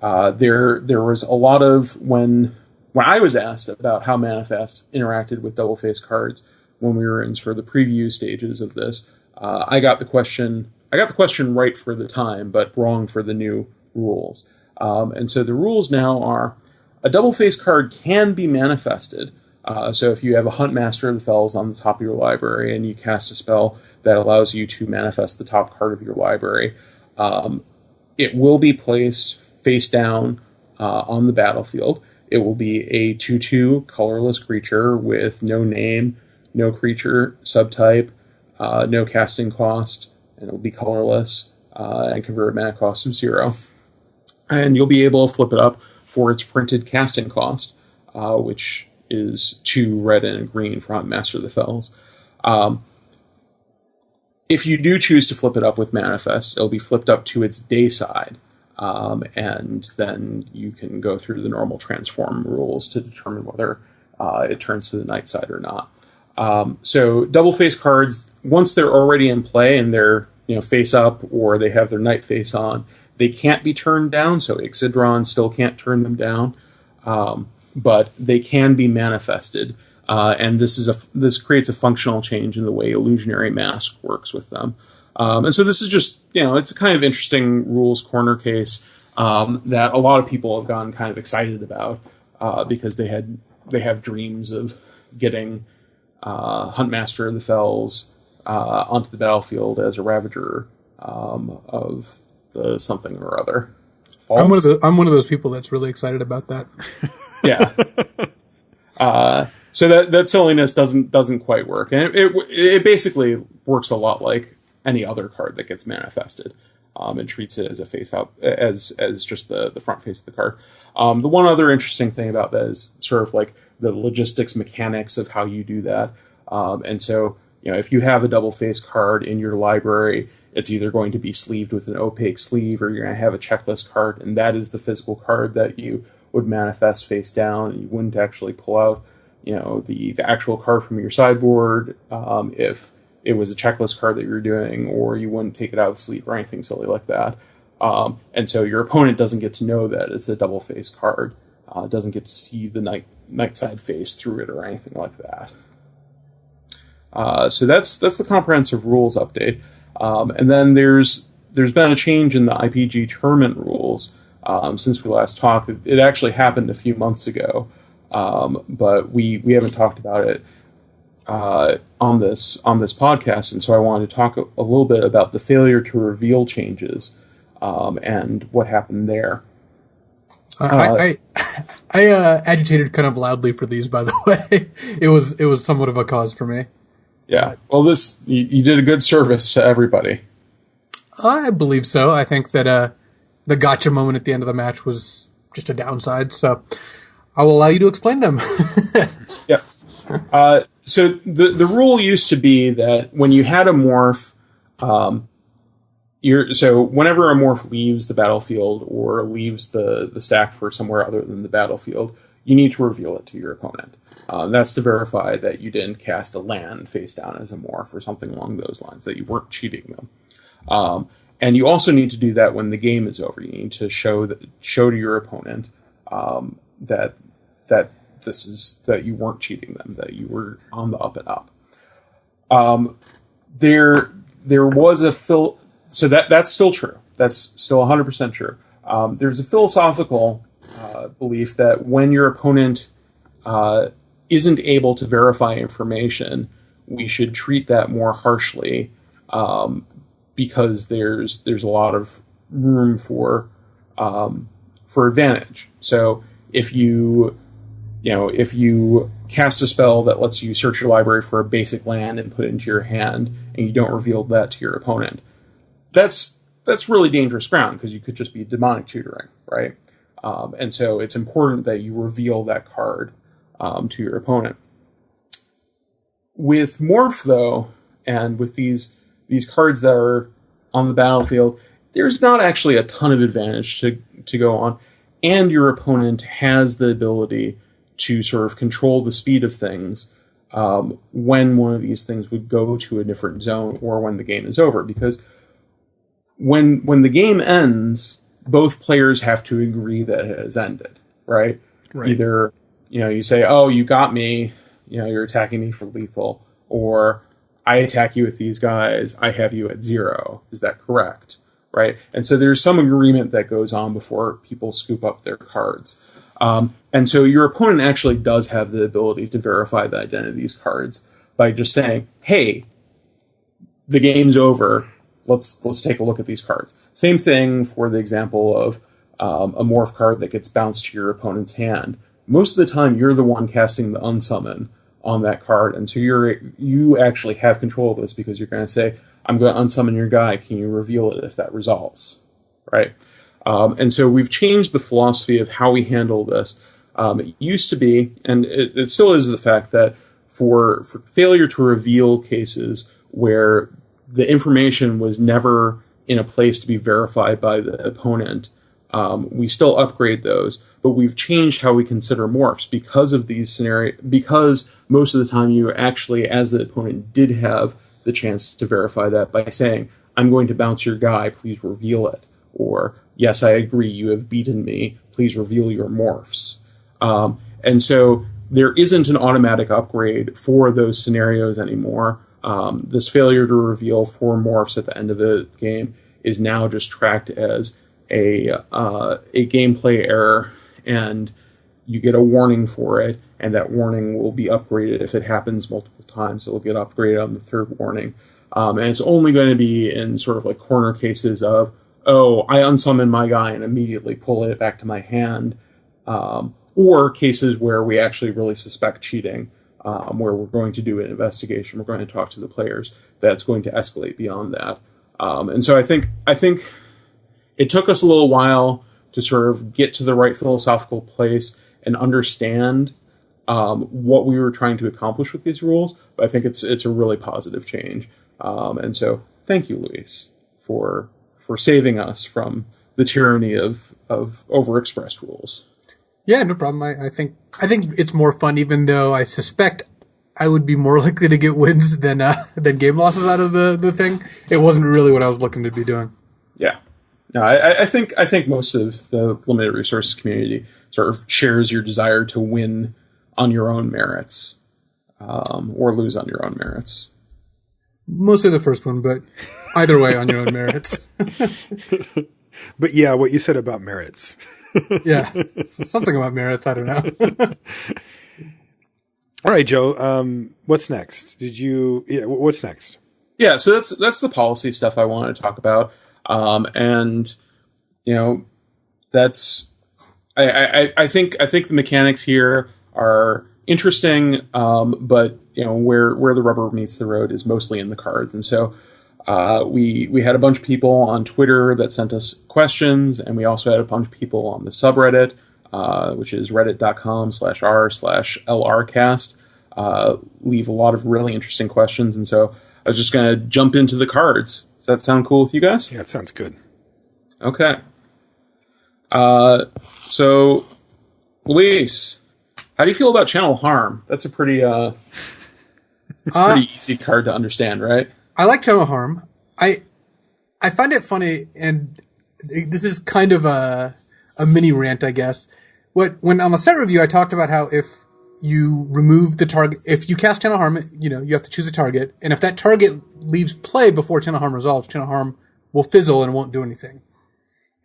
Speaker 3: there was a lot of when I was asked about how Manifest interacted with double face cards when we were in sort of the preview stages of this, I got the question right for the time, but wrong for the new rules. And so the rules now are a double face card can be manifested. So if you have a Huntmaster of the Fells on the top of your library and you cast a spell that allows you to manifest the top card of your library, it will be placed face down on the battlefield. It will be a 2/2 colorless creature with no name, no creature subtype, no casting cost, and it will be colorless and convert mana cost of 0. And you'll be able to flip it up for its printed casting cost, which is 2 red and a green for Huntmaster of the Fells. If you do choose to flip it up with Manifest, it'll be flipped up to its day side, and then you can go through the normal transform rules to determine whether it turns to the night side or not. So double face cards, once they're already in play and they're face up or they have their night face on, they can't be turned down. So Ixidron still can't turn them down, but they can be manifested. And this creates a functional change in the way Illusionary Mask works with them. And so this is just, it's a kind of interesting rules corner case that a lot of people have gotten kind of excited about because they have dreams of getting Huntmaster of the Fells onto the battlefield as a Ravager of the something or other. Falls?
Speaker 2: I'm one of those people that's really excited about that.
Speaker 3: Yeah. So that silliness doesn't quite work, and it basically works a lot like any other card that gets manifested, and treats it as a face out as just the front face of the card. The one other interesting thing about that is sort of like the logistics mechanics of how you do that, and so if you have a double face card in your library, it's either going to be sleeved with an opaque sleeve, or you're going to have a checklist card, and that is the physical card that you would manifest face down, and you wouldn't actually pull out the actual card from your sideboard if it was a checklist card that you're doing, or you wouldn't take it out of the sleeve or anything silly like that. And so your opponent doesn't get to know that it's a double face card, doesn't get to see the night side face through it or anything like that. So that's the comprehensive rules update. And then there's been a change in the IPG tournament rules since we last talked. It actually happened a few months ago. But we haven't talked about it on this podcast, and so I wanted to talk a little bit about the failure to reveal changes and what happened there.
Speaker 2: I agitated kind of loudly for these, by the way. It was somewhat of a cause for me.
Speaker 3: Yeah, well, you did a good service to everybody.
Speaker 2: I believe so. I think that the gotcha moment at the end of the match was just a downside, so I will allow you to explain them.
Speaker 3: Yeah. So the rule used to be that when you had a morph, whenever a morph leaves the battlefield or leaves the stack for somewhere other than the battlefield, you need to reveal it to your opponent. That's to verify that you didn't cast a land face down as a morph or something along those lines, that you weren't cheating them. And you also need to do that when the game is over. You need to show to your opponent that you weren't cheating them, that you were on the up and up. There was a so that's still true. That's still 100% true. There's a philosophical belief that when your opponent isn't able to verify information, we should treat that more harshly because there's a lot of room for advantage. So if you cast a spell that lets you search your library for a basic land and put it into your hand, and you don't reveal that to your opponent, that's really dangerous ground because you could just be demonic tutoring, right? And so it's important that you reveal that card to your opponent. With Morph, though, and with these cards that are on the battlefield, there's not actually a ton of advantage to go on, and your opponent has the ability to sort of control the speed of things when one of these things would go to a different zone or when the game is over. Because when the game ends, both players have to agree that it has ended, right? Either, you say, oh, you got me, you're attacking me for lethal, or I attack you with these guys, I have you at 0. Is that correct? Right? And so there's some agreement that goes on before people scoop up their cards. And so your opponent actually does have the ability to verify the identity of these cards by just saying, hey, the game's over, let's take a look at these cards. Same thing for the example of a morph card that gets bounced to your opponent's hand. Most of the time, you're the one casting the unsummon on that card, and so you actually have control of this because you're going to say, I'm going to unsummon your guy, can you reveal it if that resolves, right? And so we've changed the philosophy of how we handle this. It used to be, and it still is the fact that for failure to reveal cases where the information was never in a place to be verified by the opponent, we still upgrade those, but we've changed how we consider morphs because of these scenarios, because most of the time you actually, as the opponent, did have the chance to verify that by saying, I'm going to bounce your guy, please reveal it. Or, yes, I agree, you have beaten me, please reveal your morphs. And so there isn't an automatic upgrade for those scenarios anymore. This failure to reveal 4 morphs at the end of the game is now just tracked as a gameplay error, and you get a warning for it, and that warning will be upgraded if it happens multiple times. It'll get upgraded on the 3rd warning. And it's only going to be in sort of like corner cases of, oh, I unsummon my guy and immediately pull it back to my hand, or cases where we actually really suspect cheating, where we're going to do an investigation, we're going to talk to the players, that's going to escalate beyond that. And so I think it took us a little while to sort of get to the right philosophical place and understand what we were trying to accomplish with these rules, but I think it's a really positive change. And so thank you, Luis, for saving us from the tyranny of overexpressed rules.
Speaker 2: Yeah, no problem. I think it's more fun, even though I suspect I would be more likely to get wins than game losses out of the thing. It wasn't really what I was looking to be doing.
Speaker 3: Yeah. No, I think most of the limited resources community sort of shares your desire to win on your own merits, or lose on your own merits.
Speaker 2: Mostly the first one, but either way on your own merits.
Speaker 1: But yeah, what you said about merits.
Speaker 2: Yeah, something about merits. I don't know.
Speaker 1: All right, Joe. What's next? What's next?
Speaker 3: Yeah, so that's the policy stuff I wanted to talk about, and that's I think the mechanics here are interesting, but where the rubber meets the road is mostly in the cards, and so. We had a bunch of people on Twitter that sent us questions, and we also had a bunch of people on the subreddit, which is reddit.com/r/LRcast, leave a lot of really interesting questions. And so I was just going to jump into the cards. Does that sound cool with you guys?
Speaker 1: Yeah, it sounds good. Okay.
Speaker 3: So, Luis, how do you feel about Channel Harm? That's a pretty easy card to understand, right?
Speaker 2: I like Channel Harm. I find it funny, and this is kind of a mini rant, I guess. When on the set review, I talked about how if you remove the target, if you cast Channel Harm, you have to choose a target, and if that target leaves play before Channel Harm resolves, Channel Harm will fizzle and won't do anything.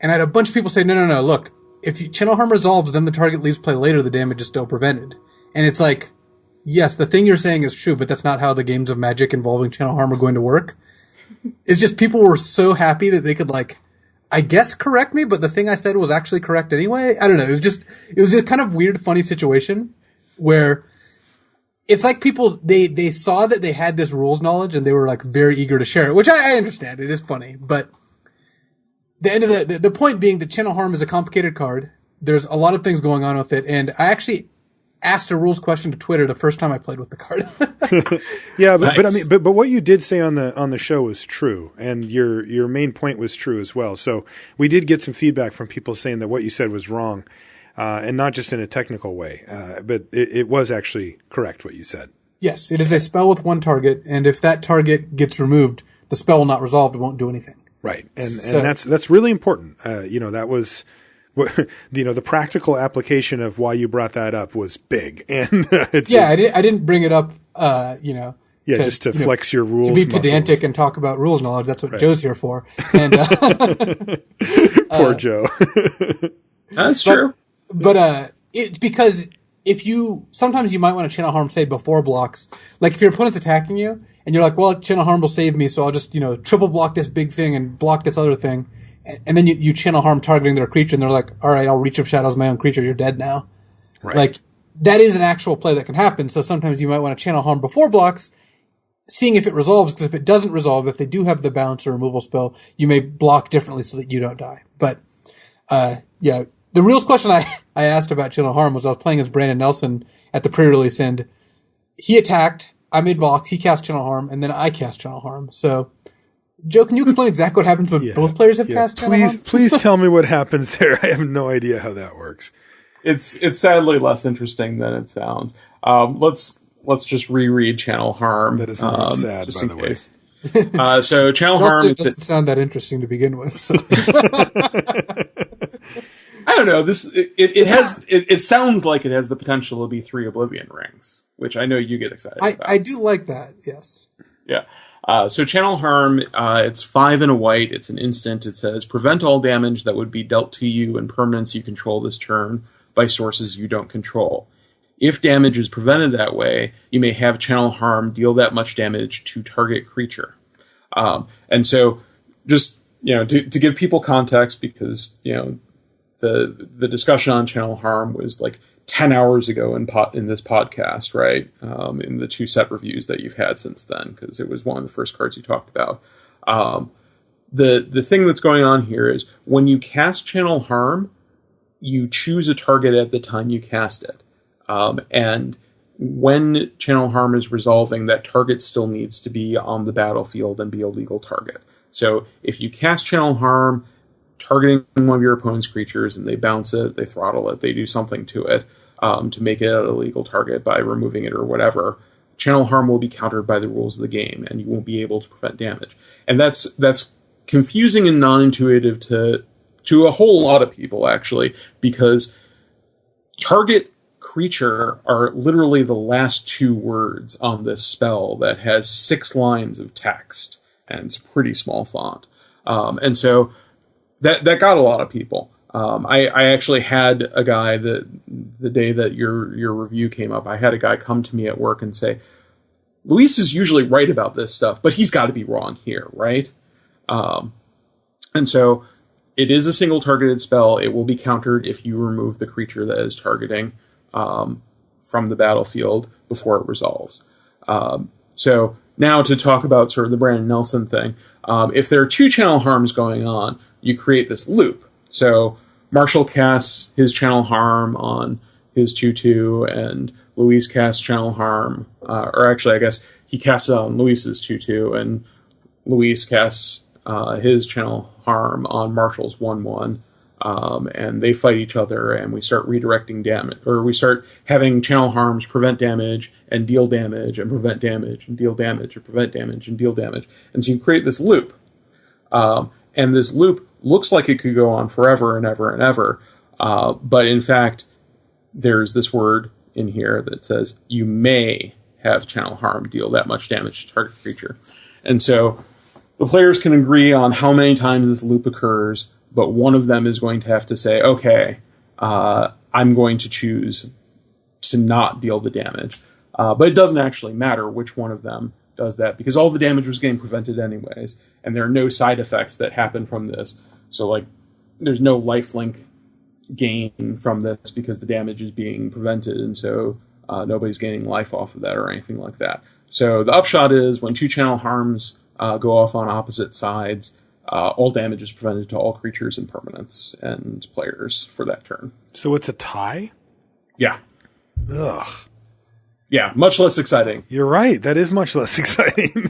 Speaker 2: And I had a bunch of people say, no, look, if Channel Harm resolves, then the target leaves play later, the damage is still prevented. And it's like, yes, the thing you're saying is true, but that's not how the games of Magic involving Channel Harm are going to work. It's just people were so happy that they could, I guess correct me, but the thing I said was actually correct anyway. I don't know. It was a kind of weird, funny situation where it's like people, they saw that they had this rules knowledge and they were very eager to share it, which I understand. It is funny, but the end of the point being that Channel Harm is a complicated card. There's a lot of things going on with it, and I actually asked a rules question to Twitter the first time I played with the card.
Speaker 1: Yeah, but nice. but what you did say on the show was true, and your main point was true as well. So we did get some feedback from people saying that what you said was wrong, and not just in a technical way, but it was actually correct what you said.
Speaker 2: Yes, it is a spell with one target, and if that target gets removed, the spell will not resolve. It won't do anything.
Speaker 1: Right, and that's really important. That was. The practical application of why you brought that up was big, and
Speaker 2: I didn't bring it up,
Speaker 1: just to flex your rules,
Speaker 2: to be pedantic
Speaker 1: muscles.
Speaker 2: And talk about rules knowledge. That's what Joe's here for. And
Speaker 1: poor Joe.
Speaker 3: That's true.
Speaker 2: But it's because sometimes you might want to Channel Harm say before blocks, if your opponent's attacking you and you're like, well, Channel Harm will save me, so I'll just triple block this big thing and block this other thing. And then you Channel Harm targeting their creature, and they're like, all right, I'll Reach of Shadows my own creature, you're dead now. Right. That is an actual play that can happen, so sometimes you might want to Channel Harm before blocks, seeing if it resolves, because if it doesn't resolve, if they do have the bounce or removal spell, you may block differently so that you don't die. But Yeah, the real question I asked about Channel Harm was I was playing as Brandon Nelson at the pre-release, and he attacked, I made blocked, he cast Channel Harm, and then I cast Channel Harm. So, Joe, can you explain exactly what happens when both players have cast Channel Harm?
Speaker 1: Please tell me what happens there. I have no idea how that works.
Speaker 3: It's sadly less interesting than it sounds. Let's just reread Channel Harm.
Speaker 1: That is not sad, by the way.
Speaker 3: So Channel Harm
Speaker 2: doesn't sound that interesting to begin with. So.
Speaker 3: I don't know. It sounds like it has the potential to be 3 Oblivion rings, which I know you get excited about.
Speaker 2: I do like that. Yes.
Speaker 3: Yeah. So Channel Harm, it's 5 and a white. It's an instant. It says prevent all damage that would be dealt to you and permanents you control this turn by sources you don't control. If damage is prevented that way, you may have Channel Harm deal that much damage to target creature. And so, just to give people context, because the discussion on Channel Harm was like 10 hours ago in this podcast, right? In the 2 set reviews that you've had since then, because it was one of the first cards you talked about. The thing that's going on here is when you cast Channel Harm, you choose a target at the time you cast it. And when Channel Harm is resolving, that target still needs to be on the battlefield and be a legal target. So if you cast Channel Harm, targeting one of your opponent's creatures, and they bounce it, they throttle it, they do something to it to make it a legal target by removing it or whatever, Channel Harm will be countered by the rules of the game, and you won't be able to prevent damage. And that's confusing and non-intuitive to a whole lot of people, actually, because target creature are literally the last 2 words on this spell that has 6 lines of text, and it's a pretty small font. And so that got a lot of people. I actually had a guy the day that your review came up, I had a guy come to me at work and say, Luis is usually right about this stuff, but he's got to be wrong here, right? And so it is a single targeted spell. It will be countered if you remove the creature that is targeting from the battlefield before it resolves. So now to talk about sort of the Brandon Nelson thing, if there are 2 Channel Harms going on, you create this loop. So Marshall casts his Channel Harm on his 2/2, and Luis casts Channel Harm, or actually I guess he casts it on Luis's 2/2, and Luis casts his Channel Harm on Marshall's 1/1. And they fight each other, and we start redirecting damage, or we start having Channel Harms prevent damage and deal damage and prevent damage and deal damage and prevent damage and deal damage. And so you create this loop. And this loop looks like it could go on forever and ever and ever. But in fact, there's this word in here that says you may have Channel Harm deal that much damage to target creature. And so the players can agree on how many times this loop occurs, but one of them is going to have to say, okay, I'm going to choose to not deal the damage. But it doesn't actually matter which one of them does that, because all the damage was getting prevented anyways, and there are no side effects that happen from this. So, like, there's no lifelink gain from this because the damage is being prevented, and so nobody's gaining life off of that or anything like that. So the upshot is when 2 Channel Harms go off on opposite sides, all damage is prevented to all creatures and permanents and players for that turn.
Speaker 1: So it's a tie?
Speaker 3: Yeah.
Speaker 1: Ugh.
Speaker 3: Yeah, much less exciting.
Speaker 1: You're right. That is much less exciting.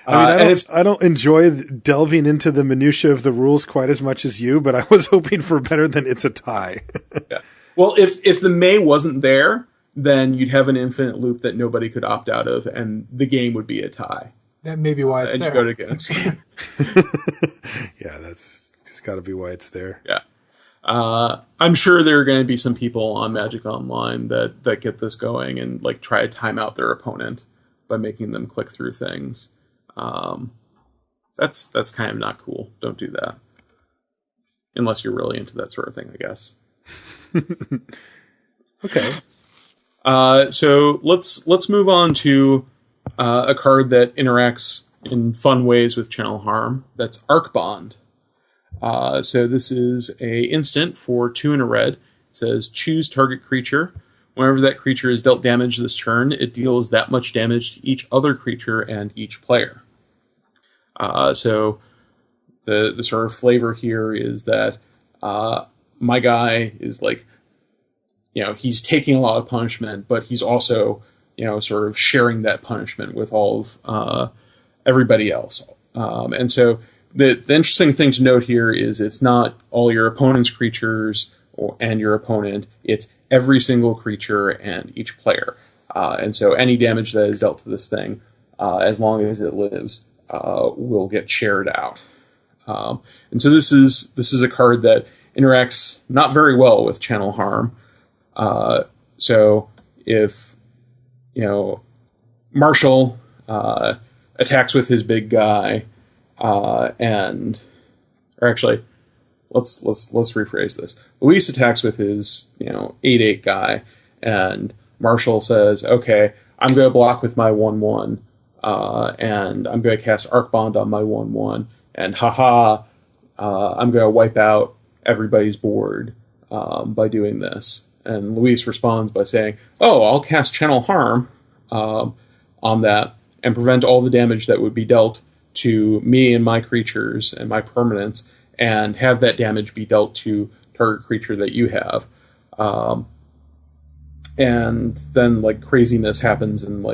Speaker 1: I don't enjoy delving into the minutia of the rules quite as much as you, but I was hoping for better than it's a tie.
Speaker 3: Yeah. Well, if the May wasn't there, then you'd have an infinite loop that nobody could opt out of, and the game would be a tie.
Speaker 2: That may be why it's
Speaker 3: and
Speaker 2: there.
Speaker 3: You go to against.
Speaker 1: Yeah, that's just got to be why it's there.
Speaker 3: Yeah. I'm sure there are going to be some people on Magic Online that get this going and like try to time out their opponent by making them click through things. That's kind of not cool. Don't do that. Unless you're really into that sort of thing, I guess.
Speaker 1: Okay.
Speaker 3: So let's move on to a card that interacts in fun ways with Channel Harm. That's Arcbond. So this is a instant for 2 and a red. It says choose target creature. Whenever that creature is dealt damage this turn, it deals that much damage to each other creature and each player. So the sort of flavor here is that my guy is like, he's taking a lot of punishment, but he's also, sort of sharing that punishment with all of everybody else. And so the interesting thing to note here is it's not all your opponent's creatures and your opponent, it's every single creature and each player. And so any damage that is dealt to this thing, as long as it lives, will get shared out. And so this is a card that interacts not very well with Channel Harm. So if, Marshall attacks with his big guy, or actually, let's rephrase this. Luis attacks with his 8/8 guy, and Marshall says, "Okay, I'm going to block with my 1/1, and I'm going to cast Arcbond on my 1/1, and I'm going to wipe out everybody's board by doing this." And Luis responds by saying, "Oh, I'll cast Channel Harm on that and prevent all the damage that would be dealt to me and my creatures and my permanents, and have that damage be dealt to target creature that you have." And then craziness happens, and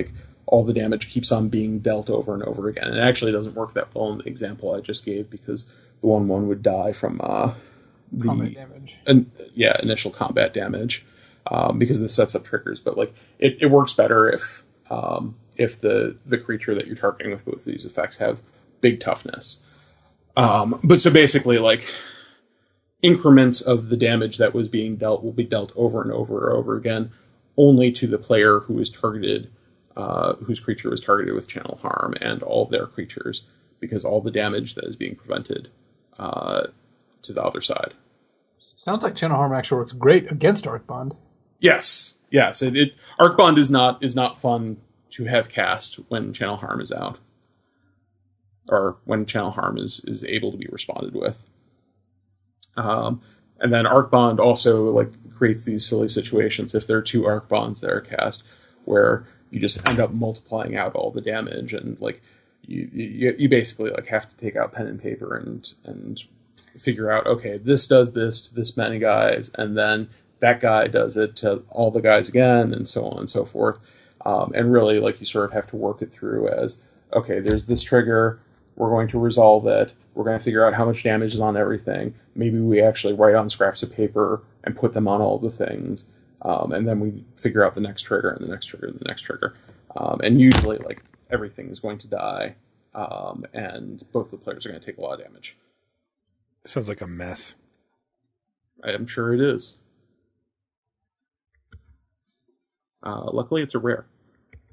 Speaker 3: all the damage keeps on being dealt over and over again. And it actually doesn't work that well in the example I just gave, because the 1/1 would die from the
Speaker 2: combat damage.
Speaker 3: Initial combat damage, because this sets up triggers. But it works better if the creature that you're targeting with both of these effects have big toughness. But so basically, increments of the damage that was being dealt will be dealt over and over and over again, only to the player who is targeted, whose creature was targeted with Channel Harm, and all of their creatures, because all the damage that is being prevented to the other side.
Speaker 2: Sounds like Channel Harm actually works great against Arcbond.
Speaker 3: Yes. Arcbond is not fun to have cast when Channel Harm is out, or when Channel Harm is able to be responded with. And then Arcbond also creates these silly situations if there are two Arcbonds that are cast, where you just end up multiplying out all the damage, and you basically have to take out pen and paper and figure out, okay, this does this to this many guys, and then that guy does it to all the guys again, and so on and so forth. And really, you sort of have to work it through as, okay, there's this trigger, we're going to resolve it, we're going to figure out how much damage is on everything. Maybe we actually write on scraps of paper and put them on all the things, and then we figure out the next trigger and the next trigger and the next trigger. And usually, everything is going to die, and both the players are going to take a lot of damage.
Speaker 1: Sounds like a mess.
Speaker 3: I am sure it is. Luckily, it's a rare.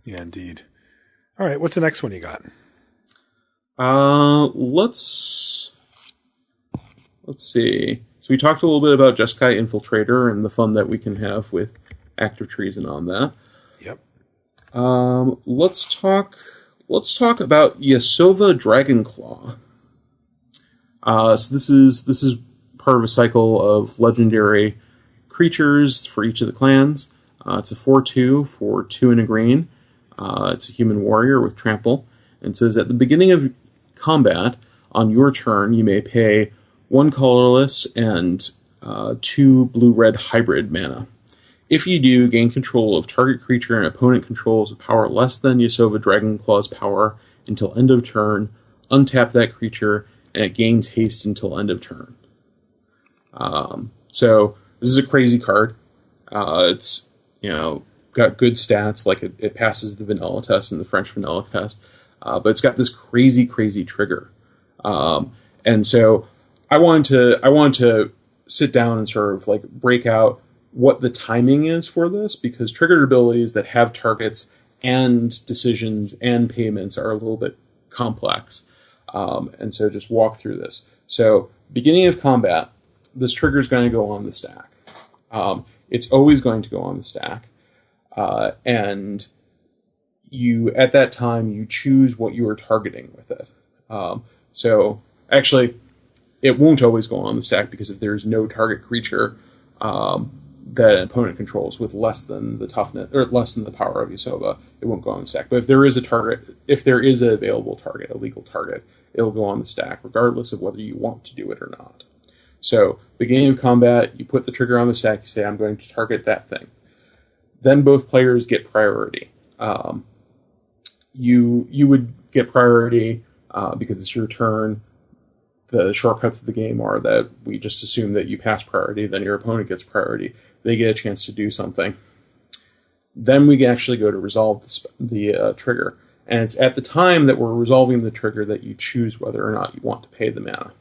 Speaker 1: Yeah, indeed. All right, what's the next one you got?
Speaker 3: Let's see. So we talked a little bit about Jeskai Infiltrator and the fun that we can have with active treason on that.
Speaker 1: Yep.
Speaker 3: Let's talk about Yasova Dragonclaw. So this is part of a cycle of legendary creatures for each of the clans. It's a 4/2 for 2 and a green. It's a human warrior with trample. And it says, at the beginning of combat, on your turn, you may pay 1 colorless and 2 blue-red hybrid mana. If you do, gain control of target creature and opponent controls with power less than Yasova Dragonclaw's power until end of turn. Untap that creature, and it gains haste until end of turn. So this is a crazy card. It's got good stats, it passes the vanilla test and the French vanilla test, but it's got this crazy trigger. And so I wanted to sit down and sort of break out what the timing is for this, because triggered abilities that have targets and decisions and payments are a little bit complex. And so just walk through this. So beginning of combat, this trigger is going to go on the stack. It's always going to go on the stack. And at that time, you choose what you are targeting with it. So actually, it won't always go on the stack, because if there's no target creature that an opponent controls with less than the toughness or less than the power of Yasova, it won't go on the stack. But if there is an available target, a legal target, it'll go on the stack, regardless of whether you want to do it or not. So, beginning of combat, you put the trigger on the stack, you say, I'm going to target that thing. Then both players get priority. You would get priority because it's your turn. The shortcuts of the game are that we just assume that you pass priority, then your opponent gets priority. They get a chance to do something. Then we actually go to resolve the trigger. And it's at the time that we're resolving the trigger that you choose whether or not you want to pay the mana.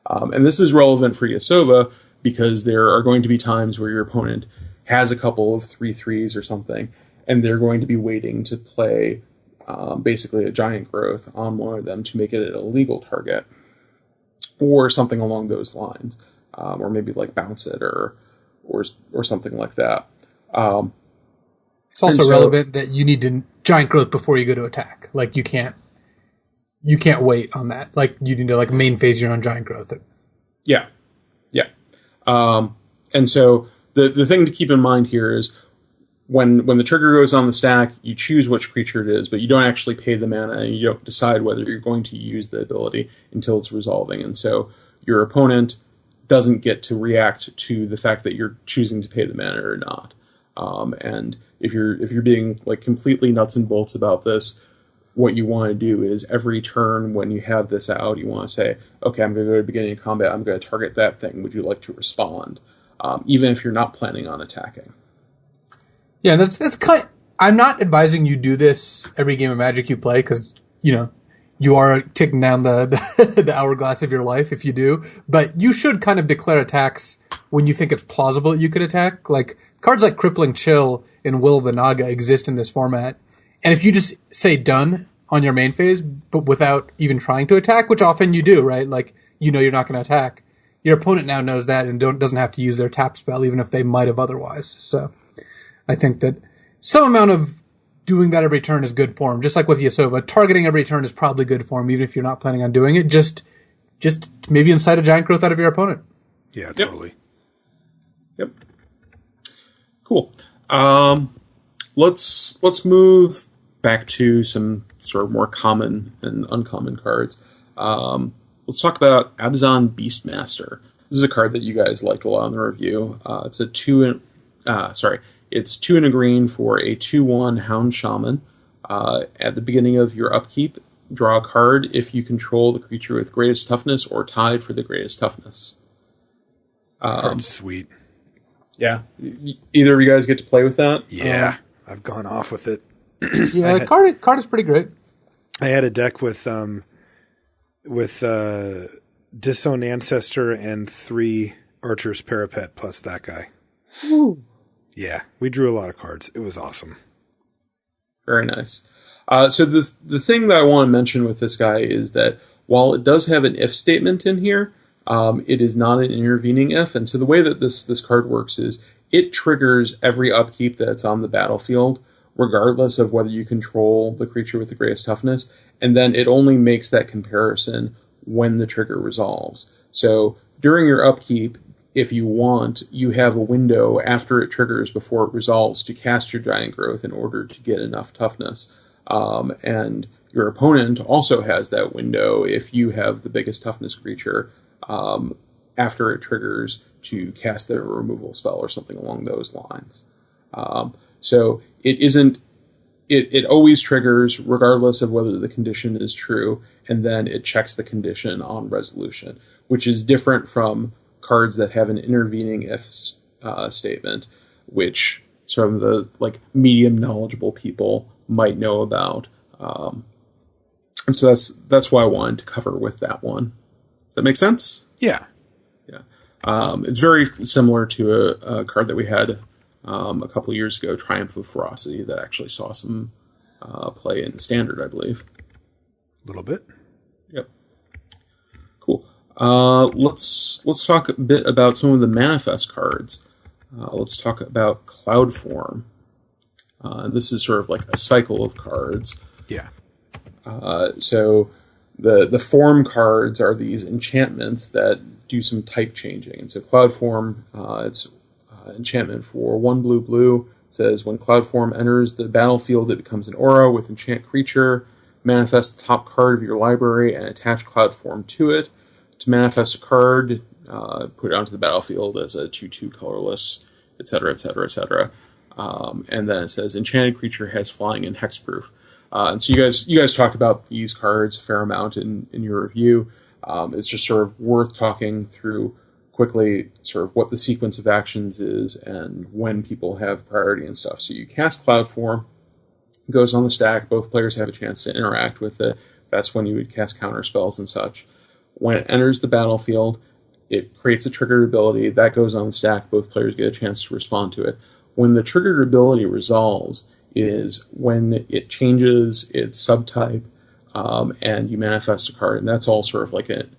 Speaker 3: And this is relevant for Yasova because there are going to be times where your opponent has a couple of 3/3s or something, and they're going to be waiting to play basically a giant growth on one of them to make it an illegal target, or something along those lines, or maybe like bounce it or something like that.
Speaker 2: It's also relevant that you need to giant growth before you go to attack. Like you can't wait on that. Like you need to like main phase your own giant growth.
Speaker 3: Yeah. And so the thing to keep in mind here is when the trigger goes on the stack, you choose which creature it is, but you don't actually pay the mana, and you don't decide whether you're going to use the ability until it's resolving. And so your opponent doesn't get to react to the fact that you're choosing to pay the mana or not. And if you're being like completely nuts and bolts about this, what you want to do is every turn when you have this out, you want to say, okay, I'm going to go to the beginning of combat, I'm going to target that thing. Would you like to respond? Even if you're not planning on attacking.
Speaker 2: Yeah, that's kind. I'm not advising you do this every game of Magic you play because you are ticking down the hourglass of your life if you do. But you should kind of declare attacks when you think it's plausible that you could attack. Like cards like Crippling Chill and Will of the Naga exist in this format, and if you just say done on your main phase, but without even trying to attack, which often you do, right? Like you're not going to attack. Your opponent now knows that and doesn't have to use their tap spell, even if they might have otherwise. So I think that some amount of doing that every turn is good form. Just like with Yasova, targeting every turn is probably good form, even if you're not planning on doing it. Just maybe incite a giant growth out of your opponent.
Speaker 1: Yeah, totally.
Speaker 3: Yep. Cool. Let's move back to some sort of more common and uncommon cards. Let's talk about Abzan Beastmaster. This is a card that you guys liked a lot in the review. It's It's 2 and a green for a 2/1 Hound Shaman. At the beginning of your upkeep, draw a card if you control the creature with greatest toughness or tied for the greatest toughness.
Speaker 1: Card's sweet.
Speaker 3: Yeah. Either of you guys get to play with that?
Speaker 1: Yeah. I've gone off with it.
Speaker 2: Yeah, card is pretty great.
Speaker 1: I had a deck with Disown Ancestor and 3 Archer's Parapet plus that guy.
Speaker 2: Ooh.
Speaker 1: Yeah, we drew a lot of cards. It was awesome.
Speaker 3: Very nice. So the thing that I want to mention with this guy is that while it does have an if statement in here, it is not an intervening if. And so the way that this card works is it triggers every upkeep that's on the battlefield, regardless of whether you control the creature with the greatest toughness. And then it only makes that comparison when the trigger resolves. So during your upkeep, if you want, you have a window after it triggers before it resolves to cast your giant growth in order to get enough toughness. And your opponent also has that window if you have the biggest toughness creature after it triggers to cast their removal spell or something along those lines. So it always triggers regardless of whether the condition is true, and then it checks the condition on resolution, which is different from cards that have an intervening if statement, which sort of the like medium knowledgeable people might know about. And so that's why I wanted to cover with that one. Does that make sense?
Speaker 1: Yeah.
Speaker 3: Yeah. It's very similar to a card that we had a couple of years ago, Triumph of Ferocity, that actually saw some play in Standard, I believe.
Speaker 1: A little bit.
Speaker 3: Yep. Cool. Let's talk a bit about some of the manifest cards. Let's talk about Cloudform. This is sort of like a cycle of cards.
Speaker 1: Yeah.
Speaker 3: So the form cards are these enchantments that do some type changing. And so Cloudform, it's enchantment for 1 blue. It says when Cloudform enters the battlefield, it becomes an aura with enchant creature. Manifest the top card of your library and attach Cloudform to it. To manifest a card, put it onto the battlefield as a 2/2 colorless, etc., etc., etc. And then it says enchanted creature has flying and hexproof. And so you guys talked about these cards a fair amount in your review. It's just sort of worth talking through quickly sort of what the sequence of actions is and when people have priority and stuff. So you cast Cloudform, it goes on the stack, both players have a chance to interact with it. That's when you would cast counter spells and such. When it enters the battlefield, it creates a triggered ability, that goes on the stack, both players get a chance to respond to it. When the triggered ability resolves is when it changes its subtype, and you manifest a card, and that's all sort of like an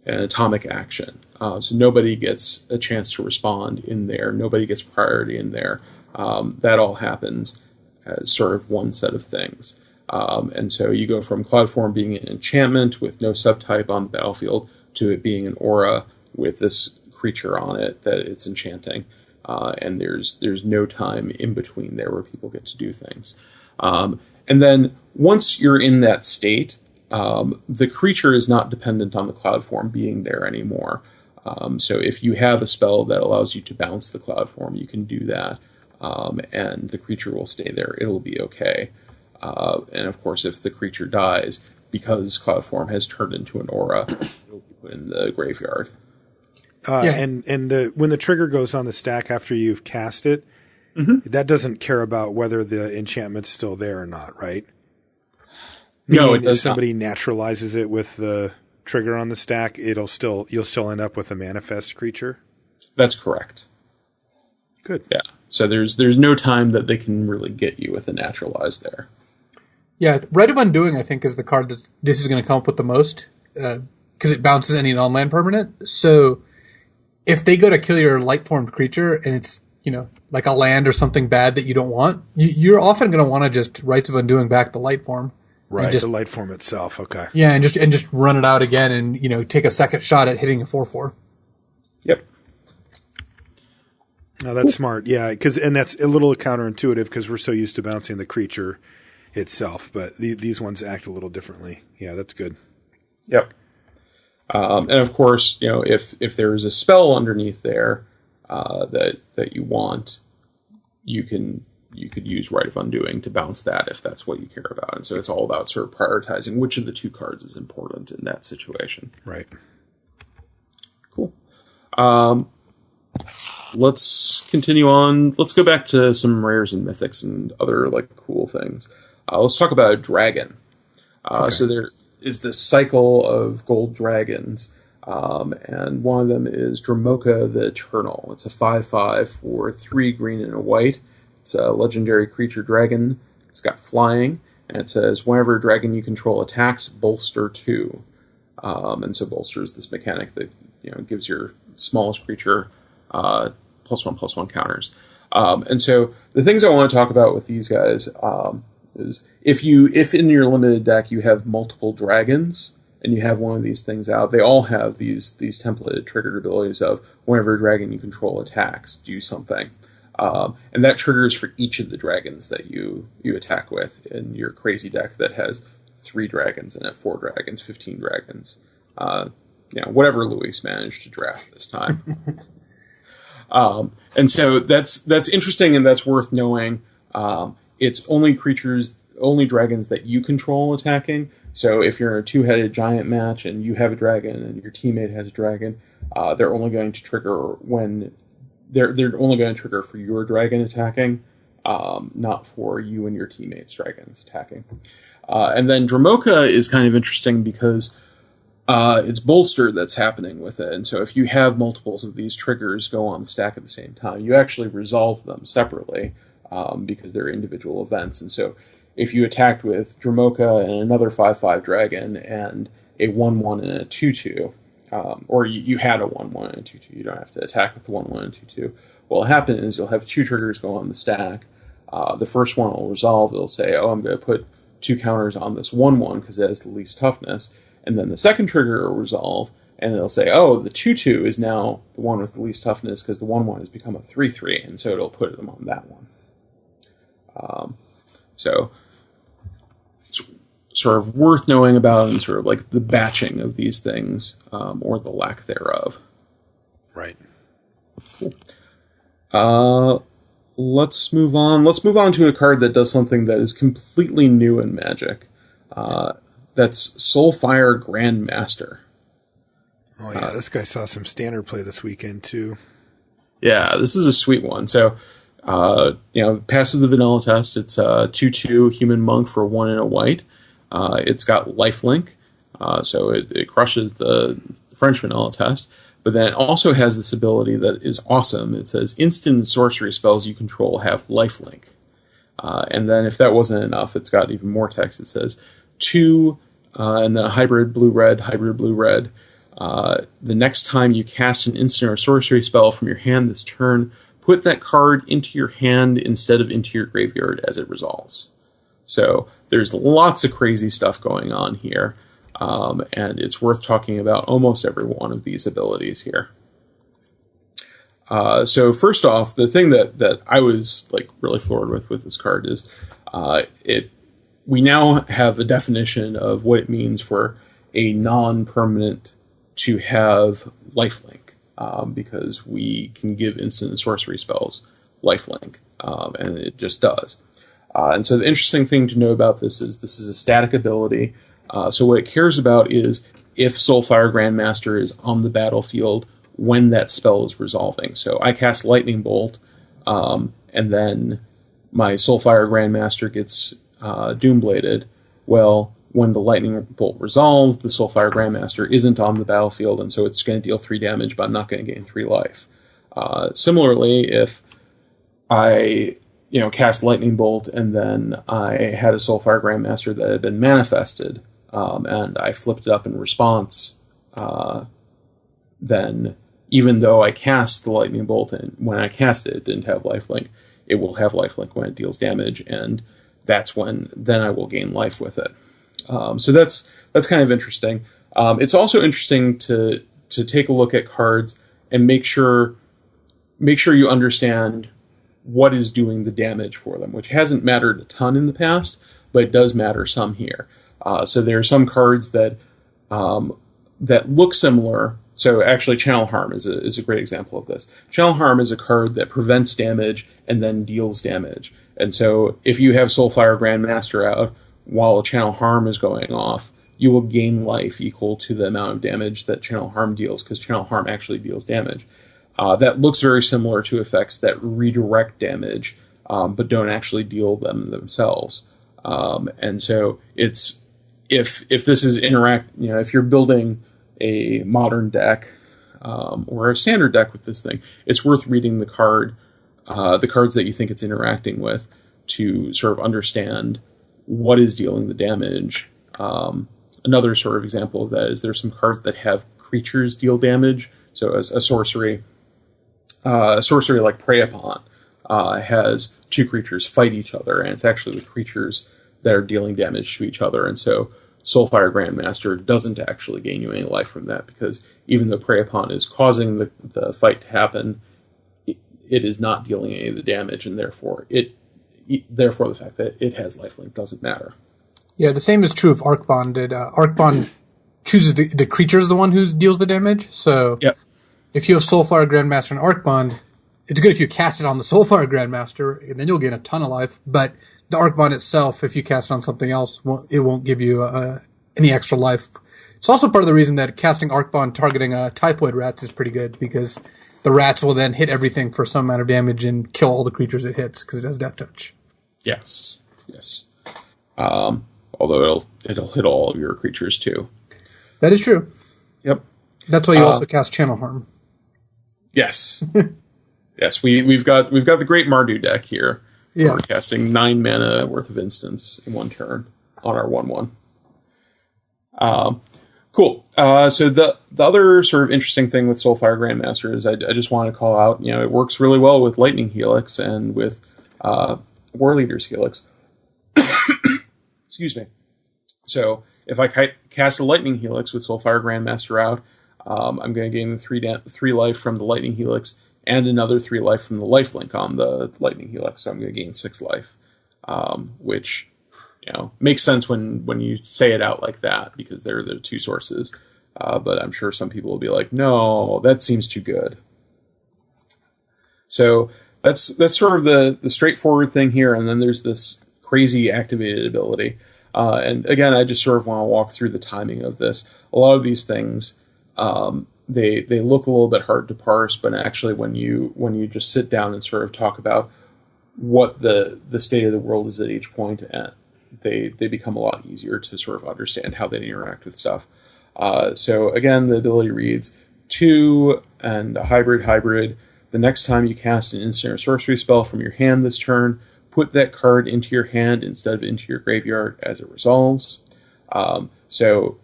Speaker 3: atomic action. So nobody gets a chance to respond in there, nobody gets priority in there. That all happens as sort of one set of things. And so you go from Cloudform being an enchantment with no subtype on the battlefield to it being an aura with this creature on it that it's enchanting. And there's no time in between there where people get to do things. And then once you're in that state, the creature is not dependent on the Cloudform being there anymore. So if you have a spell that allows you to bounce the Cloudform, you can do that. And the creature will stay there. It'll be okay. And of course, if the creature dies, because Cloudform has turned into an aura, it'll be put in the graveyard.
Speaker 1: Yes. And when the trigger goes on the stack after you've cast it, that doesn't care about whether the enchantment's still there or not, right?
Speaker 3: No, it does
Speaker 1: if somebody naturalizes it with the trigger on the stack, you'll still end up with a manifest creature.
Speaker 3: That's correct.
Speaker 1: Good.
Speaker 3: Yeah. So there's no time that they can really get you with a naturalize there.
Speaker 2: Yeah, Rite of Undoing, I think, is the card that this is going to come up with the most, because it bounces any non-land permanent. So if they go to kill your light-formed creature, and it's, like a land or something bad that you don't want, you're often going to want to just Rites of Undoing back the light form.
Speaker 1: Right, the light form itself, okay.
Speaker 2: Yeah, and just run it out again and, take a second shot at hitting a 4/4.
Speaker 3: Yep.
Speaker 1: No, that's smart. Yeah, and that's a little counterintuitive because we're so used to bouncing the creature itself, but these ones act a little differently. Yeah, that's good.
Speaker 3: Yep. And of course, if there is a spell underneath there that you want, you could use Rite of Undoing to bounce that if that's what you care about. And so it's all about sort of prioritizing which of the two cards is important in that situation.
Speaker 1: Right.
Speaker 3: Cool. Let's continue on. Let's go back to some rares and mythics and other cool things. Let's talk about a dragon. Okay. So there is this cycle of gold dragons, and one of them is Dramoka the Eternal. It's a 5/5 for 3 green and a white. It's a legendary creature dragon. It's got flying, and it says whenever a dragon you control attacks, bolster 2. And so bolster is this mechanic that gives your smallest creature +1/+1 counters. And so the things I want to talk about with these guys is if in your limited deck you have multiple dragons and you have one of these things out, they all have these templated triggered abilities of whenever a dragon you control attacks, do something. And that triggers for each of the dragons that you attack with in your crazy deck that has 3 dragons in it, 4 dragons, 15 dragons. Whatever Luis managed to draft this time. And so that's interesting and that's worth knowing. It's only dragons that you control attacking. So if you're in a 2-headed giant match and you have a dragon and your teammate has a dragon, they're only going to trigger when they're only going to trigger for your dragon attacking, not for you and your teammates' dragons attacking. And then Dramoka is kind of interesting because it's Bolster that's happening with it. And so if you have multiples of these triggers go on the stack at the same time, you actually resolve them separately because they're individual events. And so if you attacked with Dramoka and another 5/5 dragon and a 1/1 and a 2/2, or you had a 1/1 and a 2/2, you don't have to attack with the 1/1 and 2/2. What will happen is you'll have 2 triggers go on the stack. The first one will resolve. It'll say, I'm going to put 2 counters on this 1/1 because it has the least toughness. And then the second trigger will resolve, and it'll say, the 2/2 is now the one with the least toughness because the 1/1 has become a 3/3, and so it'll put them on that one. So it's sort of worth knowing about and sort of the batching of these things, or the lack thereof.
Speaker 1: Right.
Speaker 3: Let's move on. Let's move on to a card that does something that is completely new in Magic. That's Soulfire Grand Master.
Speaker 1: Oh yeah, this guy saw some standard play this weekend too.
Speaker 3: Yeah, this is a sweet one. So, passes the vanilla test. It's a 2/2 human monk for 1 and a white. It's got lifelink, so it crushes the French vanilla test. But then it also has this ability that is awesome. It says instant sorcery spells you control have lifelink. And then if that wasn't enough, it's got even more text. It says 2 and then hybrid blue-red, hybrid blue-red. The next time you cast an instant or sorcery spell from your hand this turn, put that card into your hand instead of into your graveyard as it resolves. So there's lots of crazy stuff going on here. And it's worth talking about almost every one of these abilities here. So first off, the thing that I was like really floored with this card is we now have a definition of what it means for a non-permanent to have lifelink, because we can give instant and sorcery spells lifelink, and it just does. And so the interesting thing to know about this is a static ability. So what it cares about is if Soulfire Grand Master is on the battlefield when that spell is resolving. So I cast Lightning Bolt, and then my Soulfire Grand Master gets Doombladed. Well, when the Lightning Bolt resolves, the Soulfire Grand Master isn't on the battlefield, and so it's going to deal 3 damage, but I'm not going to gain 3 life. Similarly, if I cast Lightning Bolt and then I had a Soulfire Grand Master that had been manifested, and I flipped it up in response, then even though I cast the Lightning Bolt and when I cast it, it didn't have lifelink, it will have lifelink when it deals damage, and that's when then I will gain life with it. So that's kind of interesting. It's also interesting to take a look at cards and make sure you understand what is doing the damage for them, which hasn't mattered a ton in the past, but it does matter some here. So there are some cards that look similar. So actually, Channel Harm is a great example of this. Channel Harm is a card that prevents damage and then deals damage. And so if you have Soulfire Grand Master out while a Channel Harm is going off, you will gain life equal to the amount of damage that Channel Harm deals, because Channel Harm actually deals damage. That looks very similar to effects that redirect damage, but don't actually deal them themselves. And so it's if this is if you're building a modern deck or a standard deck with this thing, it's worth reading the cards that you think it's interacting with to sort of understand what is dealing the damage. Another sort of example of that is there's some cards that have creatures deal damage. So as a sorcery like Prey Upon has 2 creatures fight each other, and it's actually the creatures that are dealing damage to each other. And so Soulfire Grand Master doesn't actually gain you any life from that, because even though Prey Upon is causing the fight to happen, it is not dealing any of the damage, and therefore the fact that it has lifelink doesn't matter.
Speaker 2: Yeah, the same is true of Arcbond. Arcbond chooses the creature is the one who deals the damage. So
Speaker 3: yep.
Speaker 2: If you have Soulfire Grand Master and Arcbond, it's good if you cast it on the Soulfire Grand Master, and then you'll gain a ton of life. But the Arcbond itself, if you cast it on something else, it won't give you any extra life. It's also part of the reason that casting Arcbond targeting Typhoid Rats is pretty good, because the rats will then hit everything for some amount of damage and kill all the creatures it hits, because it has Death Touch.
Speaker 3: Yes. Although it'll hit all of your creatures too.
Speaker 2: That is true.
Speaker 3: Yep.
Speaker 2: That's why you also cast Channel Harm.
Speaker 3: Yes. Yes, we've got the Great Mardu deck here.
Speaker 2: Yeah.
Speaker 3: We're casting 9 mana worth of instants in 1 turn on our 1/1. Cool. So the other sort of interesting thing with Soulfire Grand Master is I just want to call out, it works really well with Lightning Helix and with War Leader's Helix. Excuse me. So if I cast a Lightning Helix with Soulfire Grand Master out, I'm going to gain 3 life from the Lightning Helix and another 3 life from the lifelink on the Lightning Helix. So I'm going to gain 6 life, which makes sense when you say it out like that, because they're the 2 sources. But I'm sure some people will be like, no, that seems too good. So that's sort of the straightforward thing here, and then there's this crazy activated ability. And again, I just sort of want to walk through the timing of this. A lot of these things, they look a little bit hard to parse, but actually when you just sit down and sort of talk about what the state of the world is at each point, they become a lot easier to sort of understand how they interact with stuff. So again, the ability reads 2 and a hybrid. The next time you cast an instant or sorcery spell from your hand this turn, put that card into your hand instead of into your graveyard as it resolves. So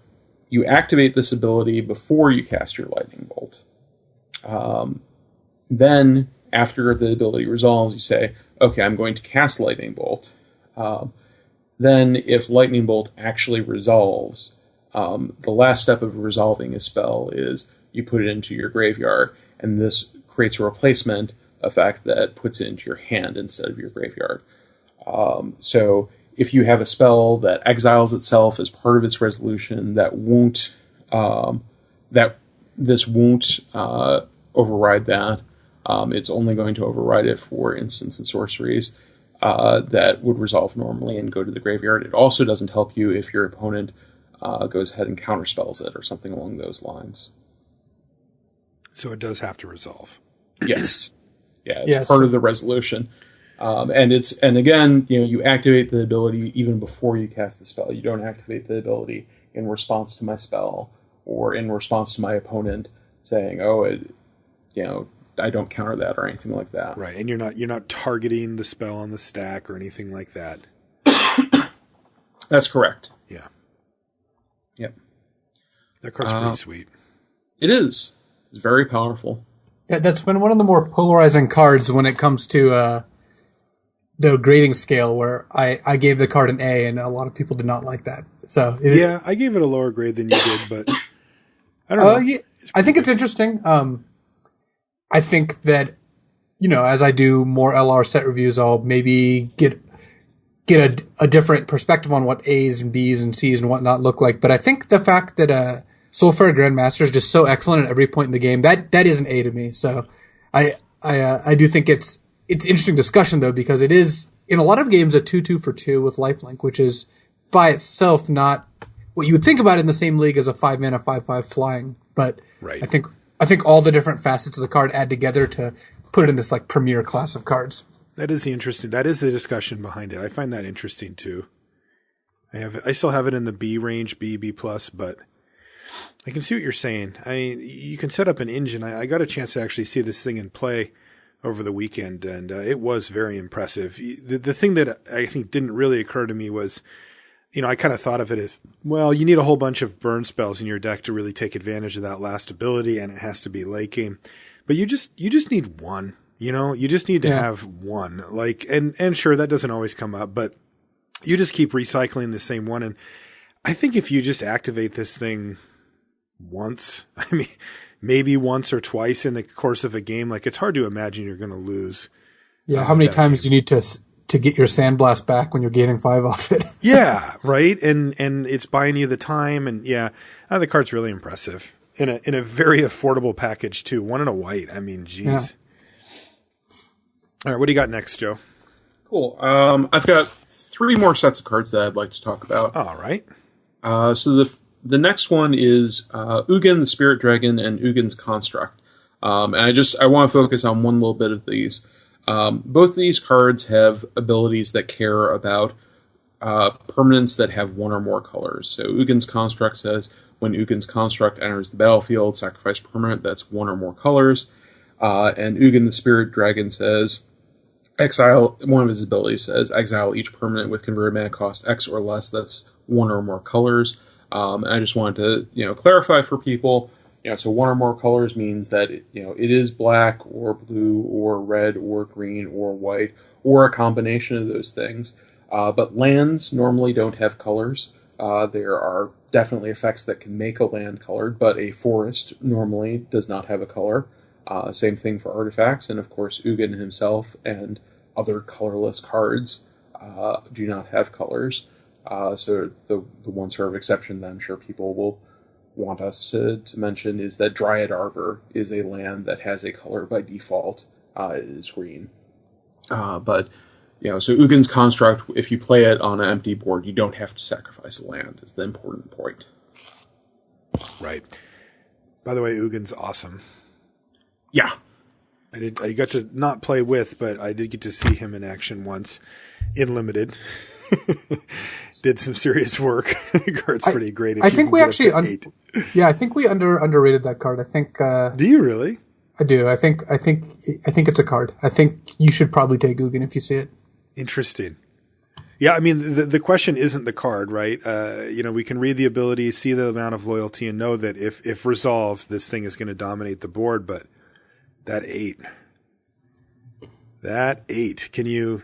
Speaker 3: you activate this ability before you cast your lightning bolt. Then, after the ability resolves, you say, okay, I'm going to cast lightning bolt. Then, if lightning bolt actually resolves, the last step of resolving a spell is you put it into your graveyard, and this creates a replacement effect that puts it into your hand instead of your graveyard. So if you have a spell that exiles itself as part of its resolution, that this won't override that. It's only going to override it for instants and sorceries that would resolve normally and go to the graveyard. It also doesn't help you if your opponent goes ahead and counterspells it or something along those lines.
Speaker 1: So it does have to resolve.
Speaker 3: Yes. Yeah, it's part of the resolution. And again, you activate the ability even before you cast the spell. You don't activate the ability in response to my spell or in response to my opponent saying, I don't counter that or anything like that.
Speaker 1: Right, and you're not targeting the spell on the stack or anything like that.
Speaker 3: That's correct.
Speaker 1: Yeah.
Speaker 3: Yep.
Speaker 1: That card's pretty sweet.
Speaker 3: It is. It's very powerful.
Speaker 2: Yeah, that's been one of the more polarizing cards when it comes to the grading scale, where I gave the card an A, and a lot of people did not like that. So
Speaker 1: I gave it a lower grade than you did, but I don't know.
Speaker 2: Yeah, I think it's interesting. I think that, as I do more LR set reviews, I'll maybe get a different perspective on what A's and B's and C's and whatnot look like. But I think the fact that Soulfire Grand Master is just so excellent at every point in the game, that is an A to me. So I do think it's interesting discussion, though, because it is, in a lot of games, a 2/2 for 2 with lifelink, which is by itself not what you would think about in the same league as a 5-mana 5/5 flying. But
Speaker 1: right.
Speaker 2: I think all the different facets of the card add together to put it in this premier class of cards.
Speaker 1: That is the discussion behind it. I find that interesting too. I still have it in the B range, B+, but I can see what you're saying. You can set up an engine. I got a chance to actually see this thing in play over the weekend, and it was very impressive. The thing that I think didn't really occur to me was, I kind of thought of it as, well, you need a whole bunch of burn spells in your deck to really take advantage of that last ability, and it has to be late game. But you just need one. You just need to have one. And sure, that doesn't always come up, but you just keep recycling the same one. And I think if you just activate this thing once, maybe once or twice in the course of a game, it's hard to imagine you're going to lose.
Speaker 2: Yeah, how many times do you need to get your Sandblast back when you're gaining 5 off it?
Speaker 1: Yeah, right. And it's buying you the time, and the card's really impressive in a very affordable package too. 1 and a white. Geez. Yeah. All right, what do you got next, Joe?
Speaker 3: Cool. I've got 3 more sets of cards that I'd like to talk about.
Speaker 1: All right.
Speaker 3: So the next one is Ugin, the Spirit Dragon, and Ugin's Construct. And I want to focus on one little bit of these. Both of these cards have abilities that care about permanents that have 1 or more colors. So Ugin's Construct says, when Ugin's Construct enters the battlefield, sacrifice permanent that's 1 or more colors. And Ugin, the Spirit Dragon, says, one of his abilities says, exile each permanent with converted mana cost X or less that's 1 or more colors. And I just wanted to, clarify for people, so 1 or more colors means that, it is black or blue or red or green or white or a combination of those things. But lands normally don't have colors. There are definitely effects that can make a land colored, but a forest normally does not have a color. Same thing for artifacts, and of course Ugin himself and other colorless cards do not have colors. So the one sort of exception that I'm sure people want us to mention is that Dryad Arbor is a land that has a color by default. It is green. But, so Ugin's Construct, if you play it on an empty board, you don't have to sacrifice a land, is the important point.
Speaker 1: Right. By the way, Ugin's awesome.
Speaker 3: Yeah.
Speaker 1: I got to not play with, but I did get to see him in action once in Limited. Did some serious work. The card's pretty great.
Speaker 2: I think we actually, I think we underrated that card. I think.
Speaker 1: Do you really?
Speaker 2: I do. I think it's a card. I think you should probably take Ugin if you see it.
Speaker 1: Interesting. Yeah, I mean, the question isn't the card, right? We can read the ability, see the amount of loyalty, and know that if resolved, this thing is going to dominate the board. But that 8, can you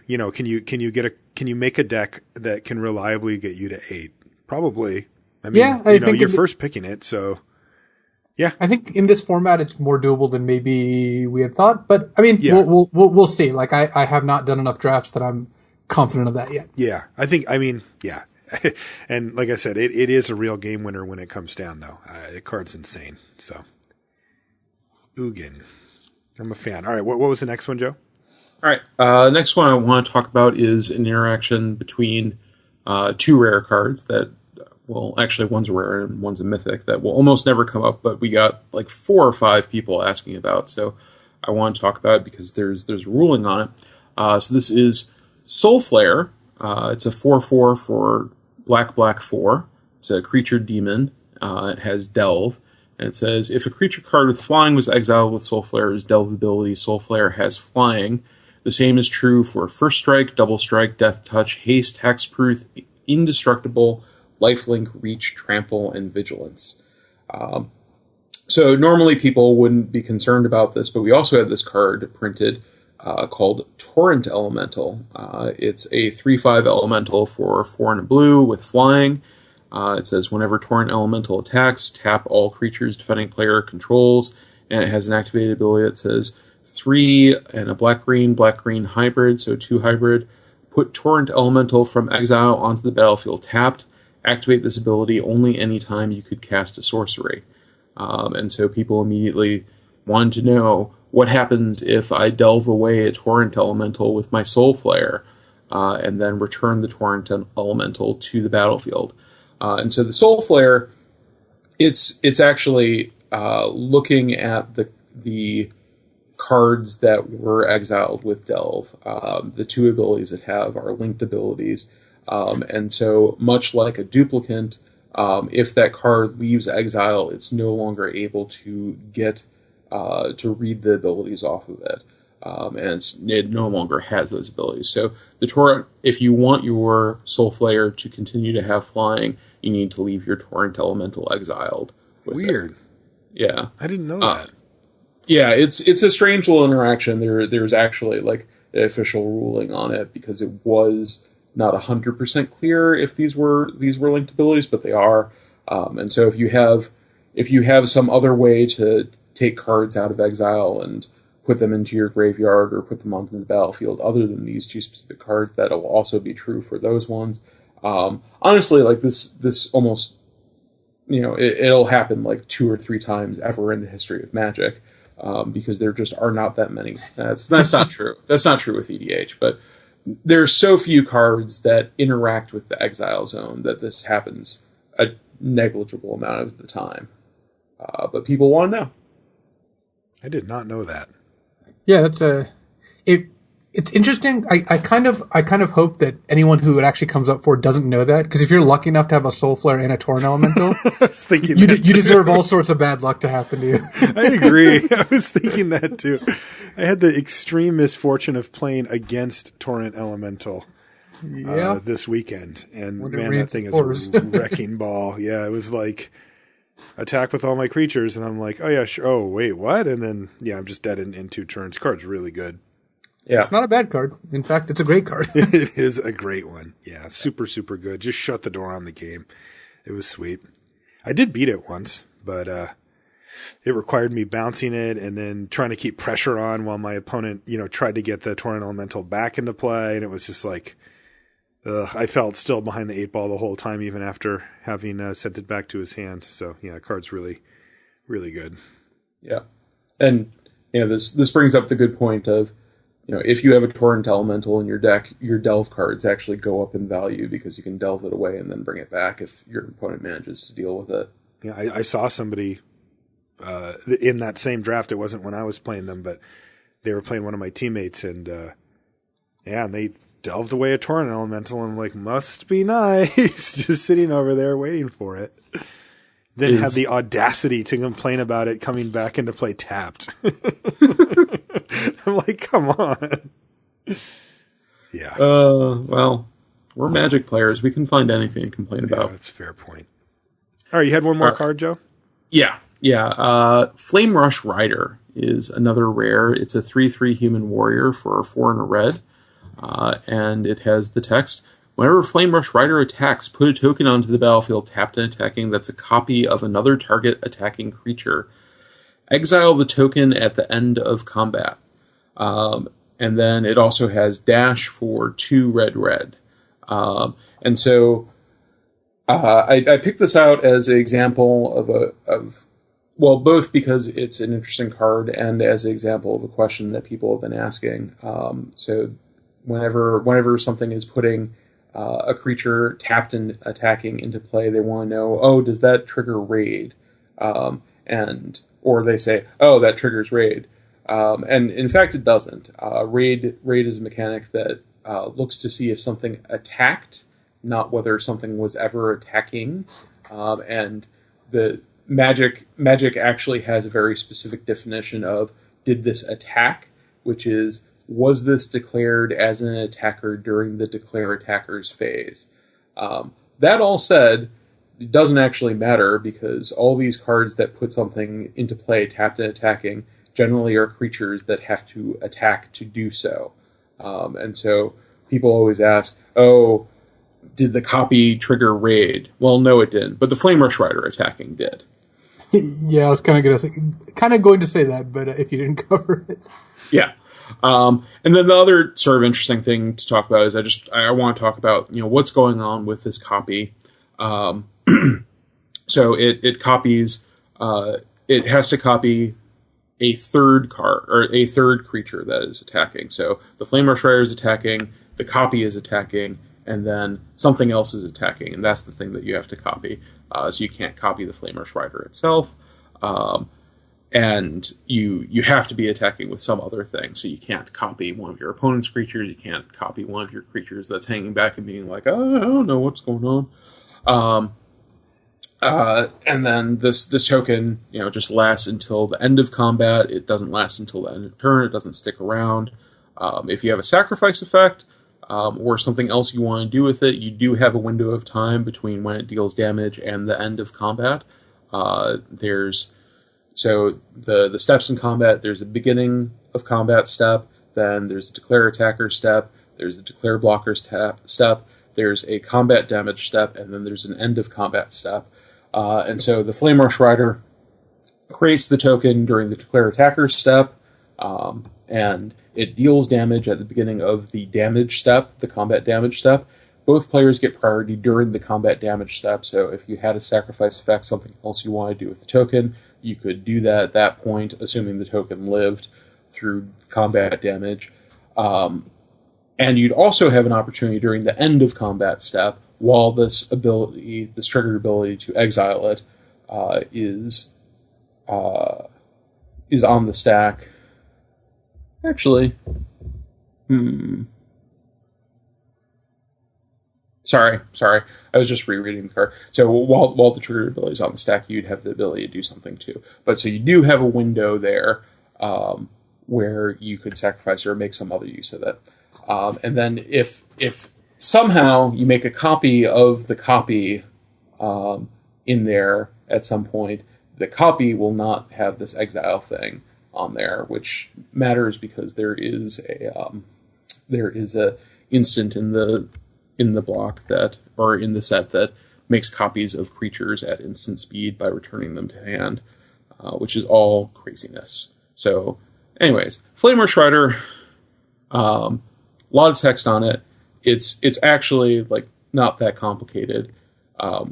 Speaker 1: make a deck that can reliably get you to 8? Probably. I mean,
Speaker 2: yeah, I think
Speaker 1: you're first picking it, so yeah.
Speaker 2: I think in this format, it's more doable than maybe we had thought. But I mean, we'll see. Like I have not done enough drafts that I'm confident of that yet.
Speaker 1: Yeah, yeah. And like I said, it is a real game winner when it comes down, though. The card's insane. So Ugin, I'm a fan. All right, what was the next one, Joe?
Speaker 3: All right, next one I want to talk about is an interaction between 2 rare cards that, actually one's a rare and one's a mythic that will almost never come up, but we got like 4 or 5 people asking about, so I want to talk about it because there's ruling on it. So this is Soulflayer. It's a 4/4 for black 4. It's a creature demon. It has Delve. And it says, if a creature card with flying was exiled with Soulflayer's Delve ability, Soulflayer has flying. The same is true for First Strike, Double Strike, Death Touch, Haste, Hexproof, Indestructible, Lifelink, Reach, Trample, and Vigilance. So normally people wouldn't be concerned about this, but we also have this card printed called Torrent Elemental. It's a 3/5 elemental for 4 and a blue with flying. It says, whenever Torrent Elemental attacks, tap all creatures defending player controls, and it has an activated ability that says 3 and a black-green hybrid, so 2 hybrid. Put Torrent Elemental from exile onto the battlefield tapped. Activate this ability only anytime you could cast a sorcery. And so people immediately wanted to know, what happens if I delve away a Torrent Elemental with my Soulflayer, and then return the Torrent Elemental to the battlefield? And so the Soulflayer, it's actually looking at the cards that were exiled with Delve. The 2 abilities it have are linked abilities. And so much like a duplicant, if that card leaves exile, it's no longer able to get to read the abilities off of it. And it no longer has those abilities. So the Torrent, if you want your Soulflayer to continue to have flying, you need to leave your Torrent Elemental exiled.
Speaker 1: Weird.
Speaker 3: It. Yeah.
Speaker 1: I didn't know that.
Speaker 3: Yeah, it's a strange little interaction. There's actually like an official ruling on it because it was not 100% clear if these were linked abilities, but they are. And so if you have some other way to take cards out of exile and put them into your graveyard or put them onto the battlefield other than these 2 specific cards, that'll also be true for those ones. Honestly, like this almost, it'll happen like 2 or 3 times ever in the history of Magic, because there just are not that many. That's not true. That's not true with EDH, but there's so few cards that interact with the exile zone that this happens a negligible amount of the time. But people want to know.
Speaker 1: I did not know that.
Speaker 2: Yeah, it's interesting. I kind of hope that anyone who it actually comes up for doesn't know that, because if you're lucky enough to have a Soulflayer and a Torrent Elemental,
Speaker 1: I was thinking
Speaker 2: you deserve all sorts of bad luck to happen to you.
Speaker 1: I agree. I was thinking that too. I had the extreme misfortune of playing against Torrent Elemental this weekend, and man, that thing is a wrecking ball. Yeah, it was like attack with all my creatures, and I'm like, oh yeah, sure. Oh wait, what? And then I'm just dead in 2 turns. Card's really good.
Speaker 2: Yeah. It's not a bad card. In fact, it's a great card.
Speaker 1: It is a great one. Yeah, super, super good. Just shut the door on the game. It was sweet. I did beat it once, but it required me bouncing it and then trying to keep pressure on while my opponent, tried to get the Torrent Elemental back into play, and it was just like I felt still behind the 8 ball the whole time, even after having sent it back to his hand. So yeah, card's really, really good.
Speaker 3: Yeah. And this brings up the good point of, if you have a Torrent Elemental in your deck, your delve cards actually go up in value because you can delve it away and then bring it back if your opponent manages to deal with it.
Speaker 1: Yeah, I saw somebody in that same draft. It wasn't when I was playing them, but they were playing one of my teammates, and and they delved away a Torrent Elemental, and I'm like, must be nice, just sitting over there waiting for it. Then had the audacity to complain about it coming back into play tapped. I'm like, come on. Yeah.
Speaker 3: Well, we're Magic players. We can find anything to complain about.
Speaker 1: That's a fair point. All right, you had one more card, Joe?
Speaker 3: Yeah. Flame Rush Rider is another rare. It's a 3/3 human warrior for 4 and a red. And it has the text, whenever Flame Rush Rider attacks, put a token onto the battlefield tapped and attacking that's a copy of another target attacking creature. Exile the token at the end of combat. And then it also has dash for 2 red. And so I picked this out as an example of both because it's an interesting card and as an example of a question that people have been asking. So whenever something is putting a creature tapped and attacking into play, they want to know, does that trigger raid? Or they say, that triggers raid. And in fact, it doesn't. Raid is a mechanic that looks to see if something attacked, not whether something was ever attacking. And the Magic actually has a very specific definition of did this attack, which is, was this declared as an attacker during the declare attackers phase? That all said, it doesn't actually matter because all these cards that put something into play tapped and attacking generally are creatures that have to attack to do so. And so people always ask, did the copy trigger raid? Well, no, it didn't, but the Flame Rush Rider attacking did.
Speaker 2: Yeah, I was kind of going to say that, but if you didn't cover it.
Speaker 3: Yeah. And then the other sort of interesting thing to talk about is I want to talk about, what's going on with this copy. So it copies, it has to copy a third card or a third creature that is attacking. So the Flame Rush Rider is attacking, the copy is attacking, and then something else is attacking, and that's the thing that you have to copy. So you can't copy the Flame Rush Rider itself, and you have to be attacking with some other thing. So you can't copy one of your opponent's creatures, you can't copy one of your creatures that's hanging back and being like, I don't know what's going on. And then this token, just lasts until the end of combat. It doesn't last until the end of turn. It doesn't stick around. If you have a sacrifice effect, or something else you want to do with it, you do have a window of time between when it deals damage and the end of combat. There's the steps in combat. There's a beginning of combat step, then there's a declare attacker step, there's a declare blocker step, there's a combat damage step, and then there's an end of combat step. And so the Flame Rush Rider creates the token during the declare attacker step, and it deals damage at the beginning of the damage step, the combat damage step. Both players get priority during the combat damage step, so if you had a sacrifice effect, something else you want to do with the token, you could do that at that point, assuming the token lived through combat damage. And you'd also have an opportunity during the end of combat step, while this triggered ability to exile it, is on the stack. Actually, Sorry. I was just rereading the card. So while the triggered ability is on the stack, you'd have the ability to do something too. But so you do have a window there where you could sacrifice or make some other use of it. And then if somehow you make a copy of the copy in there at some point, the copy will not have this exile thing on there, which matters because there is a instant in the block that, or in the set, that makes copies of creatures at instant speed by returning them to hand, which is all craziness. So anyways, Flame Rush Rider, a lot of text on it. it's actually like not that complicated.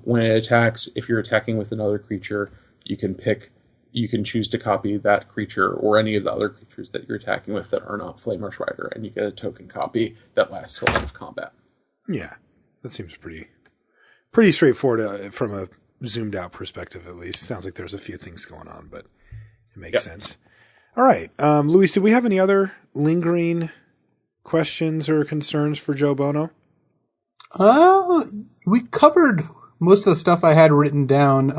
Speaker 3: When it attacks, if you're attacking with another creature, you can choose to copy that creature or any of the other creatures that you're attacking with that are not Flame Rush Rider, and you get a token copy that lasts till end of combat.
Speaker 1: Yeah, that seems pretty straightforward from a zoomed out perspective, at least. Sounds like there's a few things going on, but it makes sense. All right. Luis, do we have any other lingering questions or concerns for Joe Bono?
Speaker 2: We covered most of the stuff I had written down.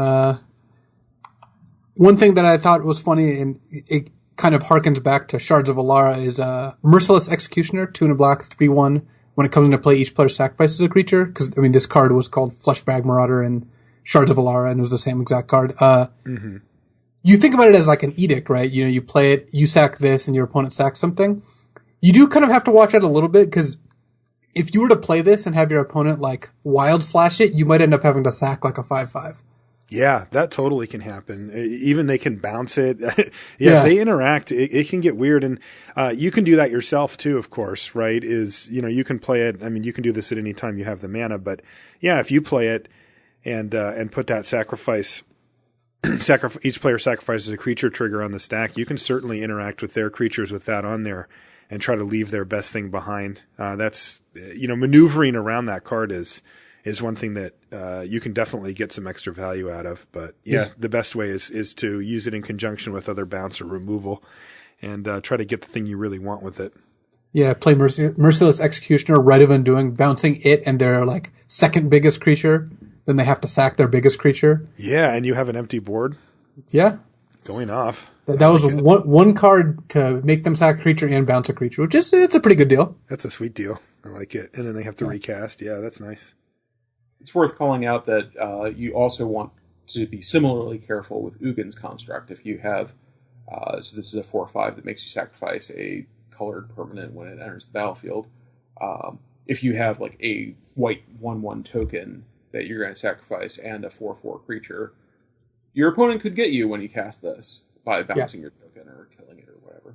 Speaker 2: One thing that I thought was funny, and it kind of harkens back to Shards of Alara, is Merciless Executioner, 2 and a black, 3/1. When it comes into play, each player sacrifices a creature. Because, I mean, this card was called Fleshbag Marauder in Shards of Alara, and it was the same exact card. You think about it as like an edict, right? You know, you play it, you sack this, and your opponent sacks something. You do kind of have to watch out a little bit, because if you were to play this and have your opponent like wild slash it, you might end up having to sack like a 5/5.
Speaker 1: Yeah, that totally can happen. Even they can bounce it. If they interact, it can get weird. And you can do that yourself too, of course, right? You can play it. I mean, you can do this at any time you have the mana, but yeah, if you play it and put that sacrifice, each player sacrifices a creature trigger on the stack, you can certainly interact with their creatures with that on there and try to leave their best thing behind. That's, maneuvering around that card is one thing that you can definitely get some extra value out of. But the best way is to use it in conjunction with other bounce or removal and try to get the thing you really want with it.
Speaker 2: Yeah, play Merciless Executioner, Right of Undoing, bouncing it and their like second biggest creature. Then they have to sack their biggest creature.
Speaker 1: Yeah, and you have an empty board.
Speaker 2: Yeah.
Speaker 1: Going off.
Speaker 2: That was one card to make them sack a creature and bounce a creature, which it's a pretty good deal.
Speaker 1: That's a sweet deal. I like it. And then they have to recast. Yeah, that's nice.
Speaker 3: It's worth calling out that you also want to be similarly careful with Ugin's construct. If you have, so this is a 4/5 that makes you sacrifice a colored permanent when it enters the battlefield. If you have like a white 1/1 token that you're going to sacrifice and a 4/4 creature, your opponent could get you when you cast this by bouncing your token or killing it or whatever.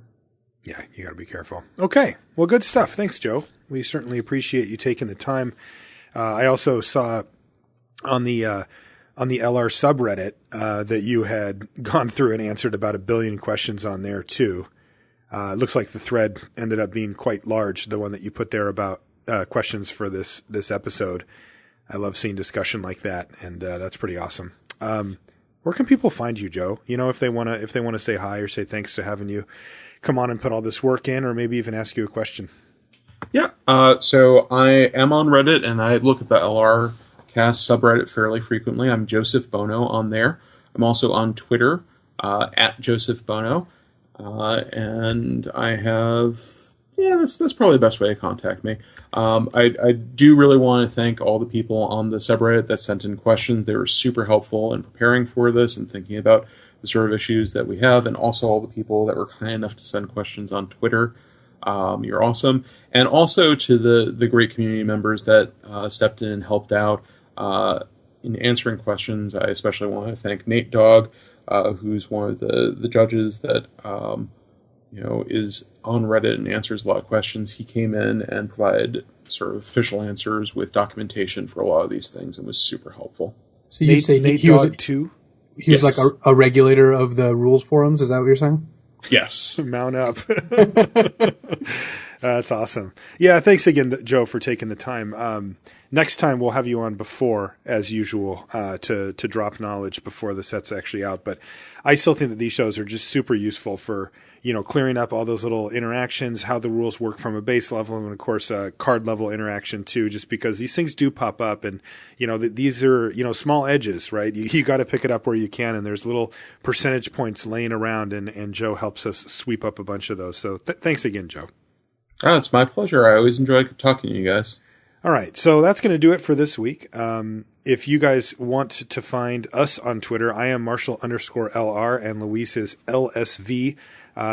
Speaker 1: Yeah, you got to be careful. Okay, well, good stuff. Thanks, Joe. We certainly appreciate you taking the time. I also saw on the LR subreddit that you had gone through and answered about 1 billion questions on there too. It looks like the thread ended up being quite large, the one that you put there about questions for this episode. I love seeing discussion like that, and that's pretty awesome. Where can people find you, Joe? If they want to say hi or say thanks to having you come on and put all this work in, or maybe even ask you a question.
Speaker 3: Yeah, so I am on Reddit, and I look at the LR Cast subreddit fairly frequently. I'm Joseph Bono on there. I'm also on Twitter, at Joseph Bono. And I have... Yeah, that's probably the best way to contact me. I do really want to thank all the people on the subreddit that sent in questions. They were super helpful in preparing for this and thinking about the sort of issues that we have, and also all the people that were kind enough to send questions on Twitter. You're awesome. And also to the great community members that stepped in and helped out in answering questions. I especially want to thank Nate Dogg, who's one of the judges that is on Reddit and answers a lot of questions. He came in and provided sort of official answers with documentation for a lot of these things and was super helpful.
Speaker 2: So you say
Speaker 1: Nate
Speaker 2: he was
Speaker 1: Dogg too?
Speaker 2: He was like a regulator of the rules forums. Is that what you're saying?
Speaker 3: Yes.
Speaker 1: Mount up. That's awesome. Yeah, thanks again, Joe, for taking the time. Next time we'll have you on before, as usual, to drop knowledge before the set's actually out. But I still think that these shows are just super useful for, clearing up all those little interactions, how the rules work from a base level, and of course, card level interaction too, just because these things do pop up and, these are, small edges, right? You got to pick it up where you can, and there's little percentage points laying around, and Joe helps us sweep up a bunch of those. So thanks again, Joe.
Speaker 3: Oh, it's my pleasure. I always enjoy talking to you guys.
Speaker 1: All right, so that's going to do it for this week. If you guys want to find us on Twitter, I am Marshall_LR, and Luis is LSV.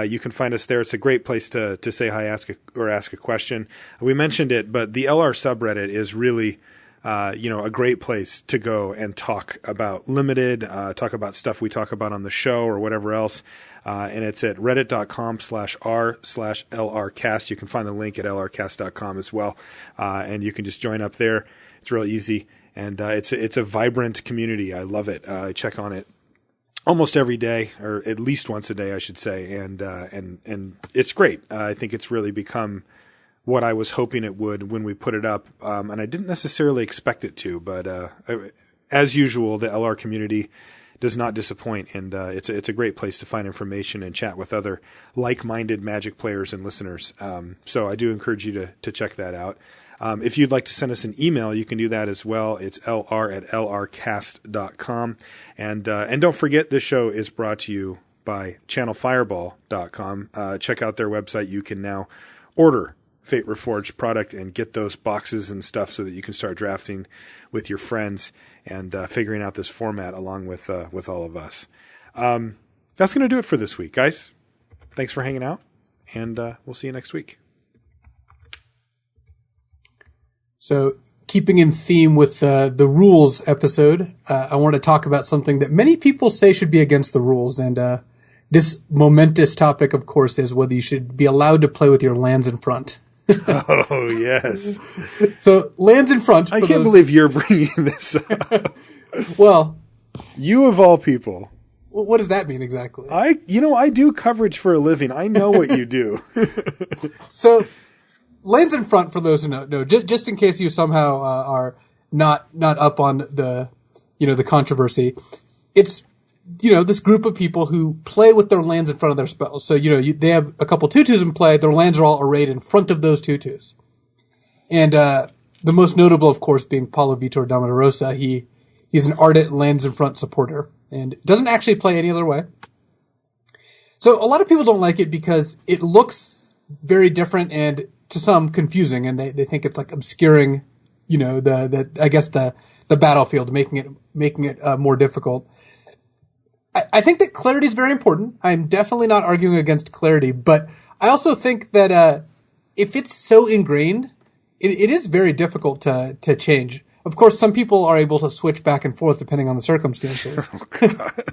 Speaker 1: You can find us there. It's a great place to say hi, ask a question. We mentioned it, but the LR subreddit is really a great place to go and talk about Limited, talk about stuff we talk about on the show or whatever else. And it's at reddit.com/r/LRcast. You can find the link at lrcast.com as well. And you can just join up there. It's real easy. And it's a vibrant community. I love it. I check on it almost every day, or at least once a day, I should say. And it's great. I think it's really become what I was hoping it would when we put it up. And I didn't necessarily expect it to, but as usual, the LR community does not disappoint. And it's a great place to find information and chat with other like-minded Magic players and listeners. So I do encourage you to check that out. If you'd like to send us an email, you can do that as well. It's lr@lrcast.com. And don't forget, this show is brought to you by ChannelFireball.com. Check out their website. You can now order Fate Reforged product and get those boxes and stuff so that you can start drafting with your friends and figuring out this format along with all of us. That's going to do it for this week, guys. Thanks for hanging out, and we'll see you next week.
Speaker 2: So, keeping in theme with the rules episode, I want to talk about something that many people say should be against the rules. And this momentous topic, of course, is whether you should be allowed to play with your lands in front.
Speaker 1: Oh, yes.
Speaker 2: So, lands in front.
Speaker 1: I can't believe you're bringing this up.
Speaker 2: Well,
Speaker 1: you of all people.
Speaker 2: What does that mean exactly?
Speaker 1: I do coverage for a living. I know what you do.
Speaker 2: So, lands in front, for those who know, just in case you somehow are not up on the controversy, it's this group of people who play with their lands in front of their spells. So they have a couple 2/2s in play. Their lands are all arrayed in front of those 2/2s, and the most notable, of course, being Paulo Vitor Damarosa. He's an ardent lands in front supporter and doesn't actually play any other way. So a lot of people don't like it because it looks very different and to some confusing, and they think it's like obscuring, the battlefield, making it more difficult. I think that clarity is very important. I'm definitely not arguing against clarity, but I also think that if it's so ingrained, it is very difficult to change. Of course, some people are able to switch back and forth depending on the circumstances.
Speaker 1: Oh, God.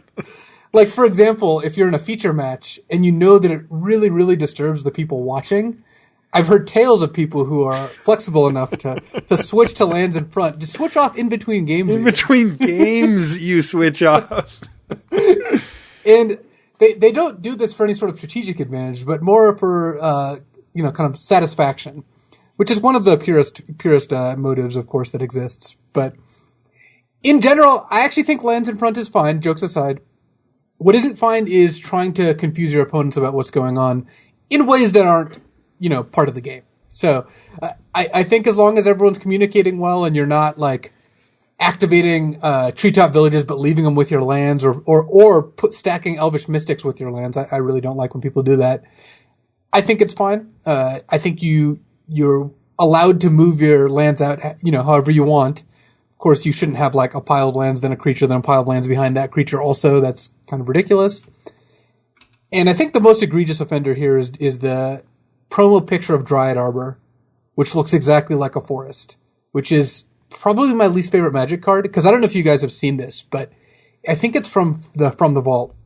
Speaker 2: Like, for example, if you're in a feature match and you know that it really, really disturbs the people watching, I've heard tales of people who are flexible enough to switch to lands in front, to switch off in between games.
Speaker 1: In between games, you switch off.
Speaker 2: And they don't do this for any sort of strategic advantage, but more for, kind of satisfaction, which is one of the purest motives, of course, that exists. But in general, I actually think lands in front is fine, jokes aside. What isn't fine is trying to confuse your opponents about what's going on in ways that aren't, part of the game. So I think as long as everyone's communicating well and you're not like activating treetop villages but leaving them with your lands or stacking Elvish Mystics with your lands, I really don't like when people do that. I think it's fine. I think you're allowed to move your lands out, however you want. Of course, you shouldn't have like a pile of lands, then a creature, then a pile of lands behind that creature also. That's kind of ridiculous. And I think the most egregious offender here is the promo picture of Dryad Arbor, which looks exactly like a forest, which is probably my least favorite Magic card, because I don't know if you guys have seen this, but I think it's from the Vault.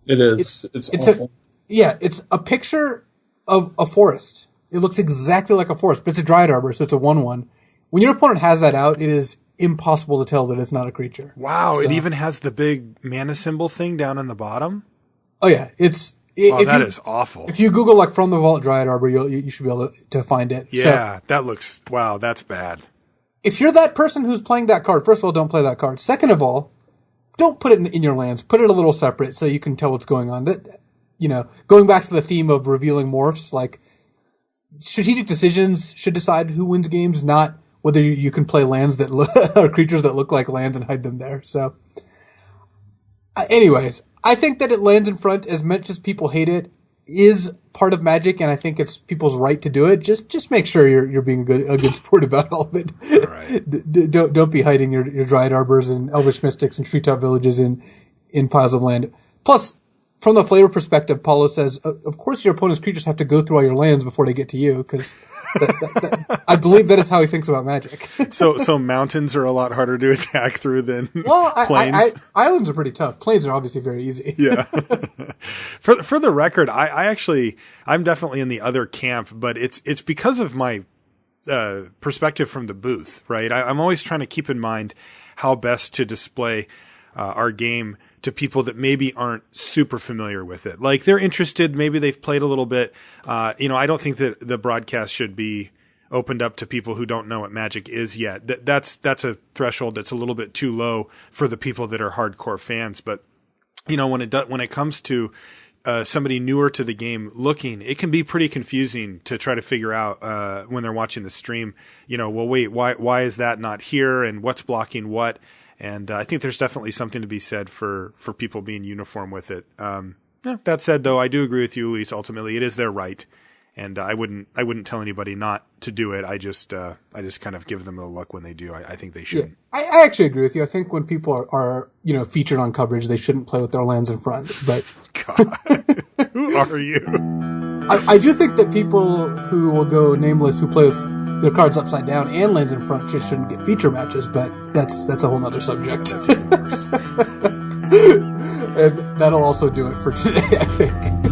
Speaker 3: It is. It's awful.
Speaker 2: It's a picture of a forest. It looks exactly like a forest, but it's a Dryad Arbor, so it's a 1/1. When your opponent has that out, it is impossible to tell that it's not a creature.
Speaker 1: Wow, it even has the big mana symbol thing down in the bottom?
Speaker 2: Oh yeah,
Speaker 1: that is awful.
Speaker 2: If you Google like From the Vault Dryad Arbor, you should be able to find it.
Speaker 1: Yeah, that's bad.
Speaker 2: If you're that person who's playing that card, first of all, don't play that card. Second of all, don't put it in your lands. Put it a little separate so you can tell what's going on. Going back to the theme of revealing morphs, like strategic decisions should decide who wins games, not whether you can play lands that or creatures that look like lands and hide them there. So, anyways, I think that it lands in front, as much as people hate it, is part of Magic, and I think it's people's right to do it. Just make sure you're being a good sport about all of it. Right. Don't be hiding your Dryad Arbors and Elvish Mystics and Treetop Villages in piles of land. Plus, from the flavor perspective, Paulo says, of course your opponent's creatures have to go through all your lands before they get to you, because I believe that is how he thinks about Magic.
Speaker 1: So mountains are a lot harder to attack through than plains?
Speaker 2: Islands are pretty tough. Plains are obviously very easy.
Speaker 1: Yeah. For the record, I'm definitely in the other camp, but it's because of my perspective from the booth, right? I'm always trying to keep in mind how best to display our game to people that maybe aren't super familiar with it. Like, they're interested, maybe they've played a little bit. I don't think that the broadcast should be opened up to people who don't know what Magic is yet. That's a threshold that's a little bit too low for the people that are hardcore fans. But when it comes to somebody newer to the game looking, it can be pretty confusing to try to figure out when they're watching the stream. Well, wait, why is that not here, and what's blocking what? And I think there's definitely something to be said for people being uniform with it. That said, though, I do agree with you, Elise. Ultimately, it is their right, and I wouldn't tell anybody not to do it. I just kind of give them a look when they do. I think they should.
Speaker 2: Yeah. I actually agree with you. I think when people are featured on coverage, they shouldn't play with their lands in front. But
Speaker 1: God, who are you?
Speaker 2: I do think that people who will go nameless, who play with their cards upside down and lands in front, just shouldn't get feature matches, but that's a whole nother subject.
Speaker 1: That's even worse.
Speaker 2: And that'll also do it for today, I think.